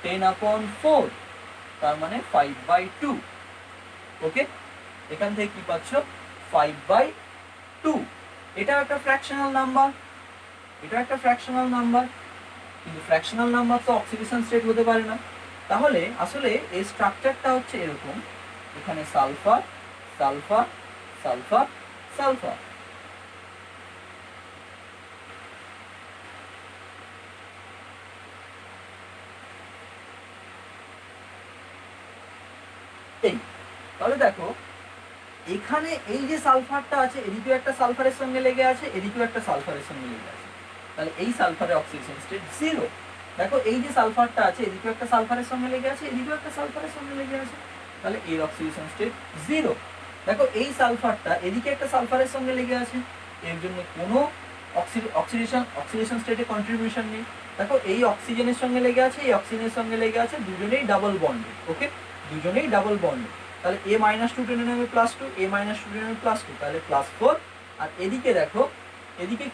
10/4, তার মানে 5/2। ওকে, এখান থেকে কি পাচ্ছ, 5/2। এটা একটা ফ্র্যাকশনাল নাম্বার, এটা একটা ফ্র্যাকশনাল নাম্বার, কিন্তু ফ্র্যাকশনাল নাম্বার তো অক্সিডেশন স্টেট হতে পারে না। তাহলে আসলে এই স্ট্রাকচারটা হচ্ছে এরকম, এখানে সালফার সালফার সালফার সালফার। এই তাহলে দেখো এখানে এই যে সালফারটা আছে, এদিকেও একটা সালফারের সঙ্গে লেগে আছে, এদিকেও একটা সালফারের সঙ্গে লেগে আছে, তাহলে এই সালফারের অক্সিডেশন স্টেট 0। দেখো এই যে সালফারটা আছে, এদিকেও একটা সালফারের সঙ্গে লেগে আছে, এদিকেও একটা সালফারের সঙ্গে লেগে আছে, তাহলে এর অক্সিডেশন স্টেট 0। দেখো এই সালফারটা এদিকে একটা সালফারের সঙ্গে লেগে আছে, এর জন্য কোনো অক্সিডেশন স্টেটে কন্ট্রিবিউশন নেই। দেখো এই অক্সিজেনের সঙ্গে লেগে আছে, এই অক্সিজেনের সঙ্গে লেগে আছে, দুজনেই ডাবল বন্ডেড। ওকে, দুজনেই ডাবল বন্ডেড। তাহলে a -2 টেনে নেবে +2, a -2 টেনে নেবে +2, তাহলে +4। আর এদিকে দেখো, এদিকে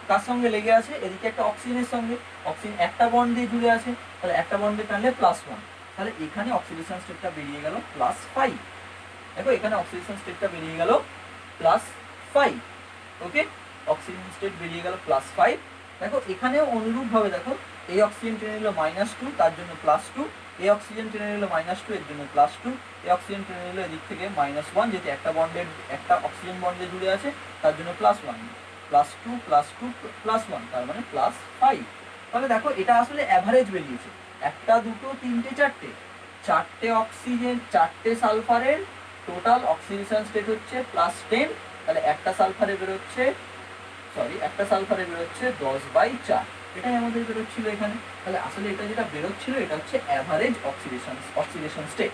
কার সঙ্গে লেগে আছে, এদিকে একটা অক্সিজেনের সঙ্গে, অক্সিজেন একটা বন্ড দিয়ে জুড়ে আছে, তাহলে একটা বন্ডে টানলে +1। তাহলে এখানে অক্সিডেশন স্টেটটা বেরিয়ে গেল +5। দেখো এখানে অক্সিডেশন স্টেটটা বেরিয়ে গেল +5। ওকে, অক্সিজেন স্টেট বেরিয়ে গেল +5। দেখো এখানেও অনুরূপ ভাবে দেখো, এই অক্সিজেন টেনে নিল -2, তার জন্য +2, এই অক্সিজেন টেনে নিল -2, এর জন্য +2, এই অক্সিজেন টেনে নিল এদিক থেকে -1, যেহেতু একটা অক্সিজেন বন্ডে জুড়ে আছে, তার জন্য +1, +2 +2 +1, তার মানে +5। তাহলে দেখো এটা আসলে অ্যাভারেজ বেরিয়েছে, একটা দুটো তিনটে চারটে অক্সিজেন, চারটে সালফারের টোটাল অক্সিডেশন স্টেট হচ্ছে +10। তাহলে একটা সালফারে বেরোচ্ছে সরি একটা সালফারে বেরোচ্ছে 10/4, এটাই আমাদের বেরোচ্ছিল এখানে। তাহলে আসলে এটা যেটা বেরোচ্ছিল এটা হচ্ছে অ্যাভারেজ অক্সিডেশন স্টেট।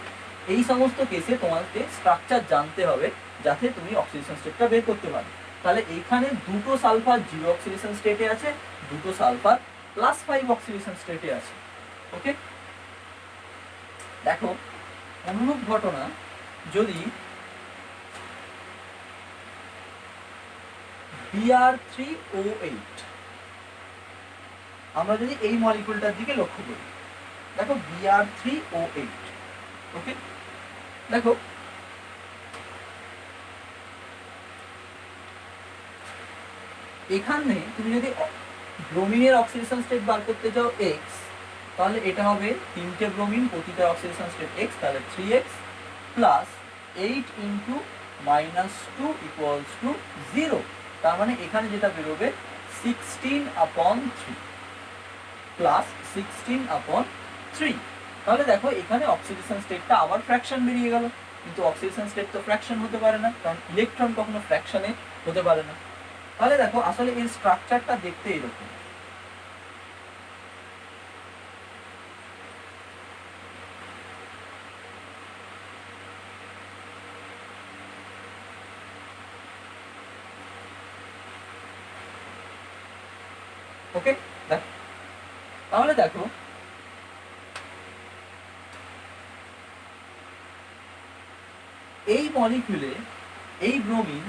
এই সমস্ত কেসে তোমাকে স্ট্রাকচার জানতে হবে যাতে তুমি অক্সিডেশন স্টেটটা বের করতে পারো। তাহলে এখানে দুটো সালফার 0 অক্সিডেশন স্টেটে আছে, দুটো সালফার +5 অক্সিডেশন স্টেটে আছে। ওকে, দেখো অনুরূপ ঘটনা যদি Br3O8, আমরা যদি এই মলিকিউলটার দিকে লক্ষ্য করি, দেখো Br3O8। ওকে, দেখো এখানে তুমি যদি ব্রোমিনের অক্সিডেশন স্টেট বার করতে চাও x, তাহলে এটা হবে 3টে ব্রোমিন, প্রতিটা অক্সিডেশন স্টেট x, তাহলে 3x plus 8 into -2 equals to 0। তার মানে এখানে যেটা বেরোবে 16/3 প্লাস 16/3। তাহলে দেখো এখানে অক্সিডেশন স্টেটটা আবার ফ্র্যাকশন বেরিয়ে গেল, কিন্তু অক্সিডেশন স্টেট তো ফ্র্যাকশন হতে পারে না, কারণ ইলেকট্রন কখনো ফ্র্যাকশনে হতে পারে না। তাহলে দেখো আসলে এর স্ট্রাকচারটা দেখতে এরকম। ওকে, দেখো তাহলে দেখো এই মলিকিউলে এই ব্রোমিন,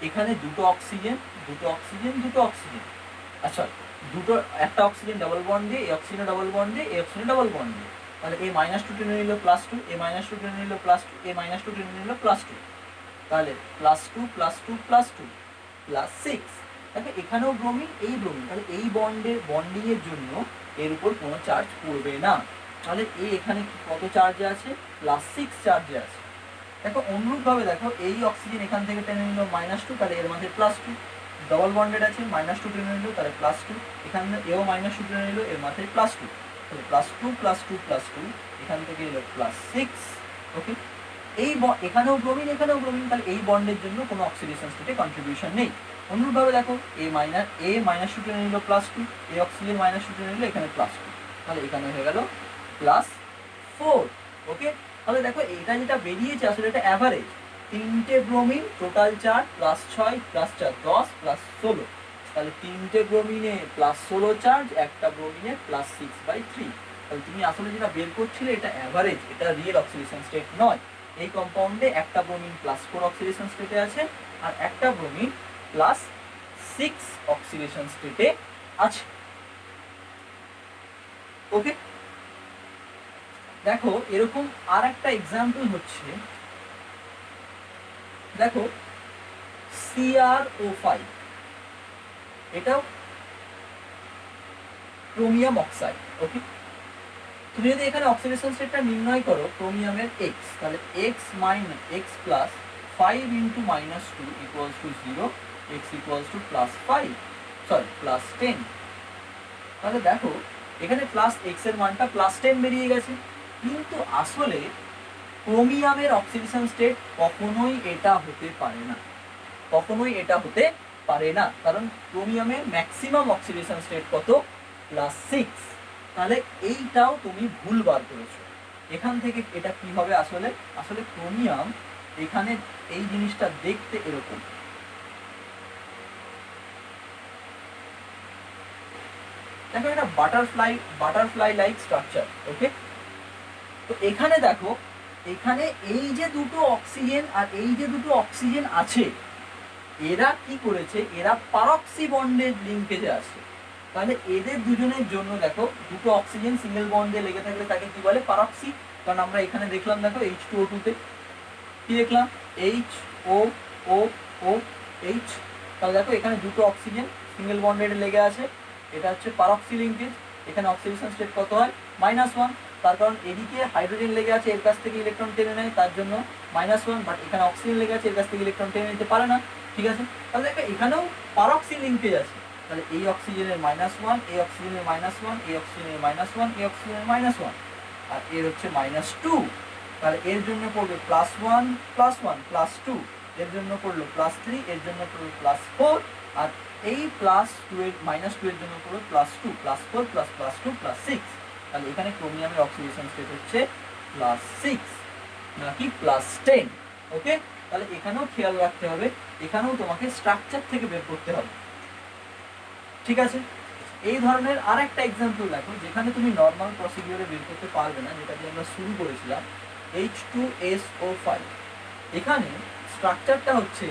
এখানে দুটো অক্সিজেন, দুটো অক্সিজেন, দুটো অক্সিজেন, আচ্ছা দুটো, একটা অক্সিজেন ডাবল বন্ড দিয়ে, এই অক্সিজেন ডাবল বন্ড দিয়ে, এই অক্সিজেন ডাবল বন্ড দিয়ে, তাহলে এই -2 টেনে নিল +2, এই -2 টেনে নিল +2, এই -2 টেনে নিল +2, তাহলে +2 +2 +2 +6। দেখো এখানেও ব্রোমিন, এই ব্রোমিন, তাহলে এই বন্ডিং এর জন্য এর উপর কোনো চার্জ পড়বে না, তাহলে এই এখানে কত চার্জে আছে? +6 চার্জে আছে। দেখো অনুরূপভাবে দেখো এই অক্সিজেন এখান থেকে টেনে নিল -2, তাহলে এর মাঝে +2, ডবল বন্ডেড আছে, -2 টেনে নিল তাহলে +2, এখানে এও -2 টেনে নিল, এর মাঝে +2, তাহলে +2 +2 +2, এখান থেকে এলো +6। ওকে, এই এখানেও ব্রোমিন, এখানেও ব্রোমিন, তাহলে এই বন্ডের জন্য কোনো অক্সিডেশন স্টেটে কন্ট্রিবিউশন নেই। অনুরূপভাবে দেখো -2 টেনে নিল +2, এই অক্সিজেন -2 টেনে নিল, এখানে +2, তাহলে এখানে হয়ে গেল +4। ওকে, তাহলে দেখো এটা যেটা বেরিয়েছে আসলে এটা অ্যাভারেজ, 3টে ব্রোমিন টোটাল চার্জ +6 +4 10 +16, তাহলে 3টে ব্রোমিনে +16 চার্জ, একটা ব্রোমিনে +6/3। তাহলে তুমি আসলে যেটা বের করছিলে এটা অ্যাভারেজ, এটা রিয়েল অক্সিডেশন স্টেট নয়। এই কম্পাউন্ডে একটা ব্রোমিন +4 অক্সিডেশন স্টেটে আছে, আর একটা ব্রোমিন +6 অক্সিডেশন স্টেটে আছে। ওকে, দেখো এরকম আর একটা এক্সাম্পল হচ্ছে, দেখো CrO5, এটাও ক্রোমিয়াম অক্সাইড। ওকে, তুমি যদি এখানে অক্সিডেশন স্টেটটা নির্ণয় করো ক্রোমিয়ামের x, তাহলে x plus 5 into -2 equals to 0, x equals to +10। তাহলে দেখো এখানে x এর মানটা +10 বেরিয়ে গেছে, কিন্তু আসলে ক্রোমিয়ামের অক্সিডেশন স্টেট কখনোই এটা হতে পারে না, কখনোই এটা হতে পারে না, কারণ ক্রোমিয়ামের ম্যাক্সিমাম অক্সিডেশন স্টেট কত? +6। তাহলে এইটাও তুমি ভুল বার করেছো। এখান থেকে এটা কি হবে? আসলে আসলে ক্রোমিয়াম এখানে এই জিনিসটা দেখতে এরকম, দেখো এটা বাটারফ্লাই লাইক স্ট্রাকচার। ওকে, তো এখানে দেখো এখানে এই যে দুটো অক্সিজেন আর এই যে দুটো অক্সিজেন আছে, এরা কি করেছে? এরা পারক্সি বন্ডের লিঙ্কেজে আছে। তাহলে এদের দুজনের জন্য দেখো দুটো অক্সিজেন সিঙ্গেল বন্ডে লেগে থাকলে তাকে কি বলে? পারক্সি। কারণ আমরা এখানে দেখলাম, দেখো H2O2 তে কি দেখলাম? HOOH। তাহলে দেখো এখানে দুটো অক্সিজেন সিঙ্গেল বন্ডে লেগে আছে, এটা হচ্ছে পারক্সি লিঙ্কেজ। এখানে অক্সিডেশন স্টেট কত হয়? -1, তার কারণ এদিকে হাইড্রোজেন লেগে আছে, এর কাছ থেকে ইলেকট্রন টেনে নেয়, তার জন্য -1, বাট এখানে অক্সিজেন লেগে আছে, এর কাছ থেকে ইলেকট্রন টেনে নিতে পারে না। ঠিক আছে, তাহলে দেখো এখানেও পারক্সি লিঙ্কেজ আছে। তাহলে এই অক্সিজেনের -1, এই অক্সিজেনের -1, এই অক্সিজেনের -1, এই অক্সিজেনের -1, আর এর হচ্ছে -2। তাহলে এর জন্য পড়বে +1 +1 +2, এর জন্য পড়লো +3, এর জন্য পড়লো +4, আর এই প্লাস টু এর মাইনাস টু এর জন্য করো plus two plus four plus plus two plus six, তাহলে এখানে ক্রোমিয়ামের অক্সিডেশন স্টেট হচ্ছে প্লাস সিক্স নাকি প্লাস টেন। ওকে, তাহলে এখানেও খেয়াল রাখতে হবে, এখানেও তোমাকে স্ট্রাকচার থেকে বের করতে হবে। ঠিক আছে, এই ধরনের আর একটা এক্সাম্পল দেখো যেখানে তুমি নর্মাল প্রসিডিওরে বের করতে পারবে না, যেটা দিয়ে আমরা শুরু করেছিলাম H2SO5। এখানে স্ট্রাকচারটা হচ্ছে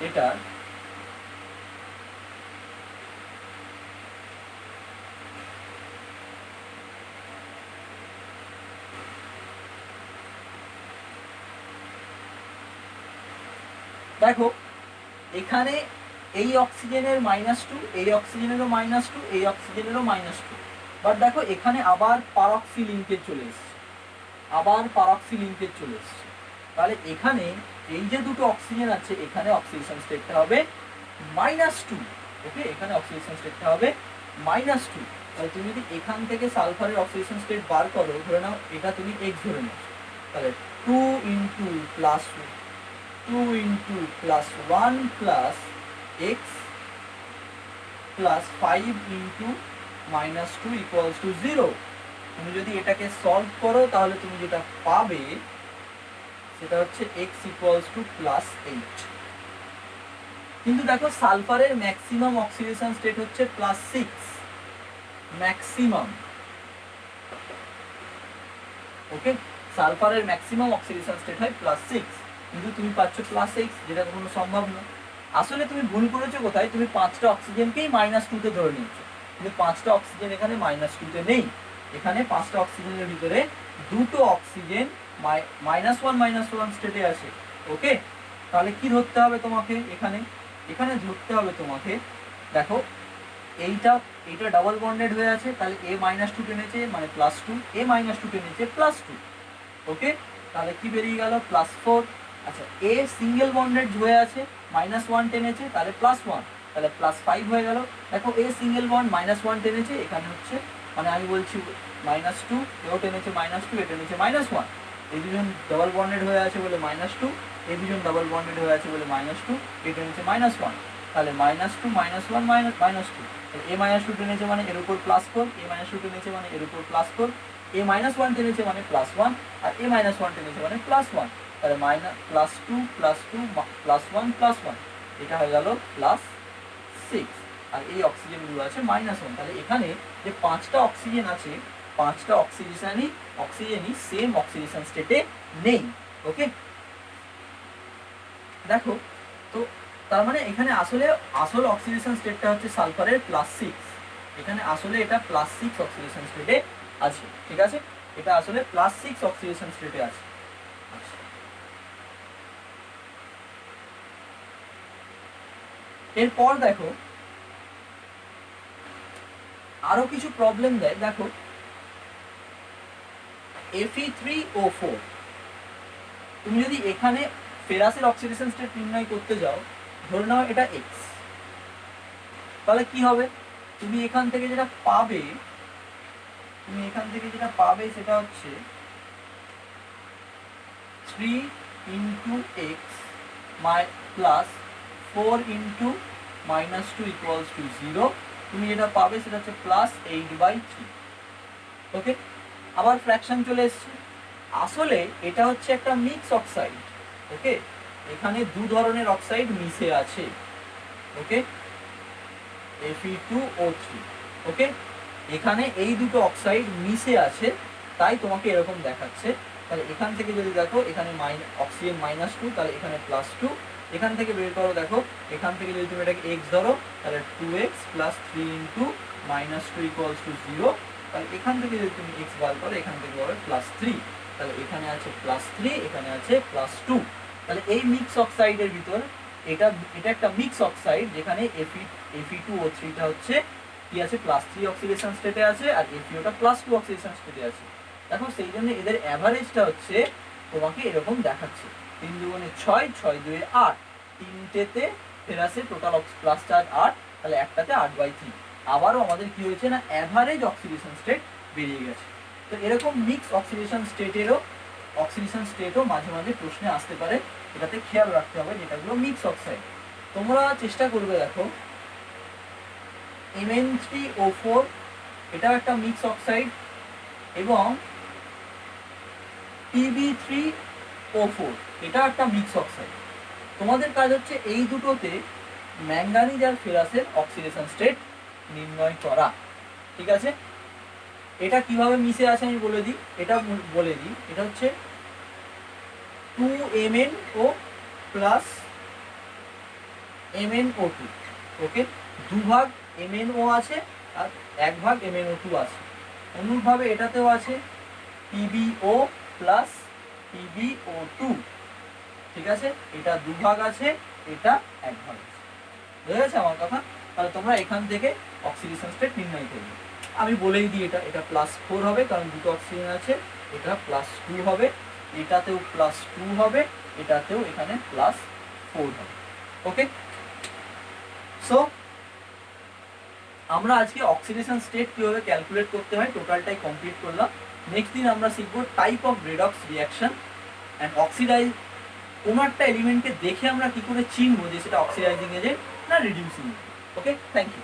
এটা দেখো, এখানে এই অক্সিজেনের মাইনাস টু, এই অক্সিজেনেরও মাইনাস টু, এই অক্সিজেনেরও মাইনাস টু, বাট দেখো এখানে আবার পারক্সি লিঙ্কেজ চলে এসছে, আবার পারক্সি লিঙ্কেজ চলে এসছে। তাহলে এখানে এই যে দুটো অক্সিজেন আছে, এখানে অক্সিডেশন স্টেটটা হবে মাইনাস টু। ওকে, এখানে অক্সিডেশন স্টেটটা হবে মাইনাস টু। তাহলে তুমি যদি এখান থেকে সালফারের অক্সিডেশন স্টেট বার করো, ধরে নাও এটা তুমি এক্স ধরে নাও, তাহলে two into plus two into plus one plus x plus five into minus two equals to zero. তুমি যদি এটাকে সলভ করো তাহলে তুমি যেটা পাবে সেটা হচ্ছে x equals to plus eight. কিন্তু দেখো সালফারের ম্যাক্সিমাম অক্সিডেশন স্টেট হচ্ছে প্লাস সিক্স, ম্যাক্সিমাম। ওকে, সালফারের ম্যাক্সিমাম অক্সিডেশন স্টেট হয় প্লাস সিক্স, কিন্তু তুমি পাচ্ছ প্লাস এক্স, যেটা কোনো সম্ভব না। আসলে তুমি ভুল করেছো কোথায়, তুমি পাঁচটা অক্সিজেনকেই মাইনাস টুতে ধরে নিয়েছো, কিন্তু পাঁচটা অক্সিজেন এখানে মাইনাস টুতে নেই। এখানে পাঁচটা অক্সিজেনের ভিতরে দুটো অক্সিজেন মাইনাস ওয়ান স্টেটে আছে। ওকে, তাহলে কি ধরতে হবে তোমাকে এখানে, এখানে ধরতে হবে তোমাকে, দেখো এইটা এইটা ডাবল বন্ডেড হয়ে আছে, তাহলে এ মাইনাস টু টেনেছে মানে প্লাস টু, এ মাইনাস টু টেনেছে প্লাস টু। ওকে, তাহলে কি বেরিয়ে গেল প্লাস ফোর। আচ্ছা, এ সিঙ্গেল বন্ডেড হয়ে আছে, মাইনাস ওয়ান টেনেছে, তাহলে প্লাস ওয়ান, তাহলে প্লাস ফাইভ হয়ে গেল। দেখো এ সিঙ্গেল বন্ড মাইনাস ওয়ান টেনেছে, এখানে হচ্ছে মানে আমি বলছি মাইনাস টু, এও টেনেছে মাইনাস টু, এ টেনেছে মাইনাস ওয়ান। এই দুজন ডাবল বন্ডেড হয়ে আছে বলে মাইনাস টু, এই দুজন ডাবল বন্ডেড হয়ে আছে বলে মাইনাস টু, এ টেনেছে মাইনাস ওয়ান, তাহলে minus two minus one minus two. এ মাইনাস টু টেনেছে মানে এর উপর প্লাস ফোর, এ মাইনাস টু টেনেছে মানে এর উপর প্লাস ফোর, এ মাইনাস ওয়ান টেনেছে মানে প্লাস ওয়ান, আর এ মাইনাস ওয়ান টেনেছে মানে প্লাস ওয়ান, তাহলে minus plus two plus plus one, এটা হয়ে গেল প্লাস সিক্স। আর এই অক্সিজেনগুলো আছে মাইনাস ওয়ান। তাহলে এখানে যে পাঁচটা অক্সিজেন আছে, পাঁচটা অক্সিজেনই সেম অক্সিডেশন স্টেটে নেই। ওকে, দেখো তো তার মানে এখানে আসলে আসল অক্সিডেশন স্টেটটা হচ্ছে সালফারের প্লাস সিক্স, এখানে আসলে এটা প্লাস সিক্স অক্সিডেশন স্টেটে আছে। ঠিক আছে, এটা আসলে প্লাস সিক্স অক্সিডেশন স্টেটে আছে। এরপর দেখো আরো কিছু প্রবলেম দেয়। দেখো Fe3O4, তুমি যদি এখানে ফেরাসের অক্সিডেশন স্টেট নির্ণয় করতে যাও, ধরে নাও এটা এক্স, তাহলে কি হবে, তুমি এখান থেকে যেটা পাবে, সেটা হচ্ছে 3 into x plus 4 into minus two equals to zero. তুমি যেটা পাবে সেটা হচ্ছে প্লাস 8/3। ওকে, আবার ফ্র্যাকশন চলে এসছে। আসলে এটা হচ্ছে একটা মিক্স অক্সাইড। ওকে, এখানে দু ধরনের অক্সাইড মিশে আছে। ওকে, Fe2O3। ওকে, এখানে এই দুটো অক্সাইড মিশে আছে, তাই তোমাকে এরকম দেখাচ্ছে। তাহলে এখান থেকে যদি দেখো এখানে অক্সিজেন মাইনাস টু, তাহলে এখানে প্লাস টু। এখান থেকে বের করো, দেখো এখান থেকে যদি তুমি এটাকে এক্স ধরো, তাহলে 2x plus 3 into minus two equals to zero. তাহলে এখান থেকে যদি তুমি এক্স বার করো, এখান থেকে পাবে প্লাস থ্রি, তাহলে এখানে আছে প্লাস থ্রি, এখানে আছে প্লাস টু। তাহলে এই মিক্স অক্সাইডের ভিতর এটা একটা মিক্স অক্সাইড, যেখানে Fe2O3টা হচ্ছে কি আছে প্লাস থ্রি অক্সিডেশন স্টেটে আছে, আর FeOটা প্লাস টু অক্সিডেশন স্টেটে আছে। দেখো সেই জন্য এদের অ্যাভারেজটা হচ্ছে তোমাকে এরকম দেখাচ্ছে 3 দুগুণে 6, 6 দুয়ে 8, তিনটেতে ফেরাসে টোটাল প্লাস চার্জ 8, তাহলে একটাতে 8/3। আবারও আমাদের কি হয়েছে না, অ্যাভারেজ অক্সিডেশন স্টেট বেরিয়ে গেছে। তো এরকম মিক্স অক্সিডেশন স্টেটও মাঝে মাঝে প্রশ্নে আসতে পারে, এটাতে খেয়াল রাখতে হবে, যেটাগুলো মিক্স অক্সাইড। তোমরা চেষ্টা করবে দেখো Mn3O4 এটাও একটা মিক্স অক্সাইড, এবং Pb3O4 এটাও একটা মিক্স অক্সাইড। তোমাদের কাজ হচ্ছে এই দুটোতে ম্যাঙ্গানিজ আর ফেরাসের অক্সিডেশন স্টেট নির্ণয় করা। ঠিক আছে, এটা কিভাবে মিশে আছে আমি বলে দিই, এটা হচ্ছে 2MnO প্লাস MnO2। ওকে, 2 ভাগ MnO আছে আর 1 ভাগ MnO2 আছে। অনুরূপভাবে এটাতেও আছে PbO প্লাস PbO2। ঠিক আছে, এটা 2 ভাগ আছে, এটা 1 ভাগ আছে। বুঝে গেছে আমার কথা? তাহলে তোমরা এখান থেকে অক্সিডেশন স্টেট নির্ণয় করবে। আমি বলেই দিই, এটা +4 হবে কারণ দুটো অক্সিজেন আছে, এটা +2 হবে, এটাতেও +2 হবে, এটাতেও এখানে +4 হবে। ওকে, সো আমরা আজকে অক্সিডেশন স্টেট কিভাবে ক্যালকুলেট করতে হয় টোটালটাই কমপ্লিট করলাম। নেক্সট দিন আমরা শিখবো type of redox reaction and oxidise. কোনো একটা এলিমেন্টকে দেখে আমরা কি করে চিনবো যে সেটা অক্সিডাইজিং এজেন্ট না reducing agent. Okay, thank you.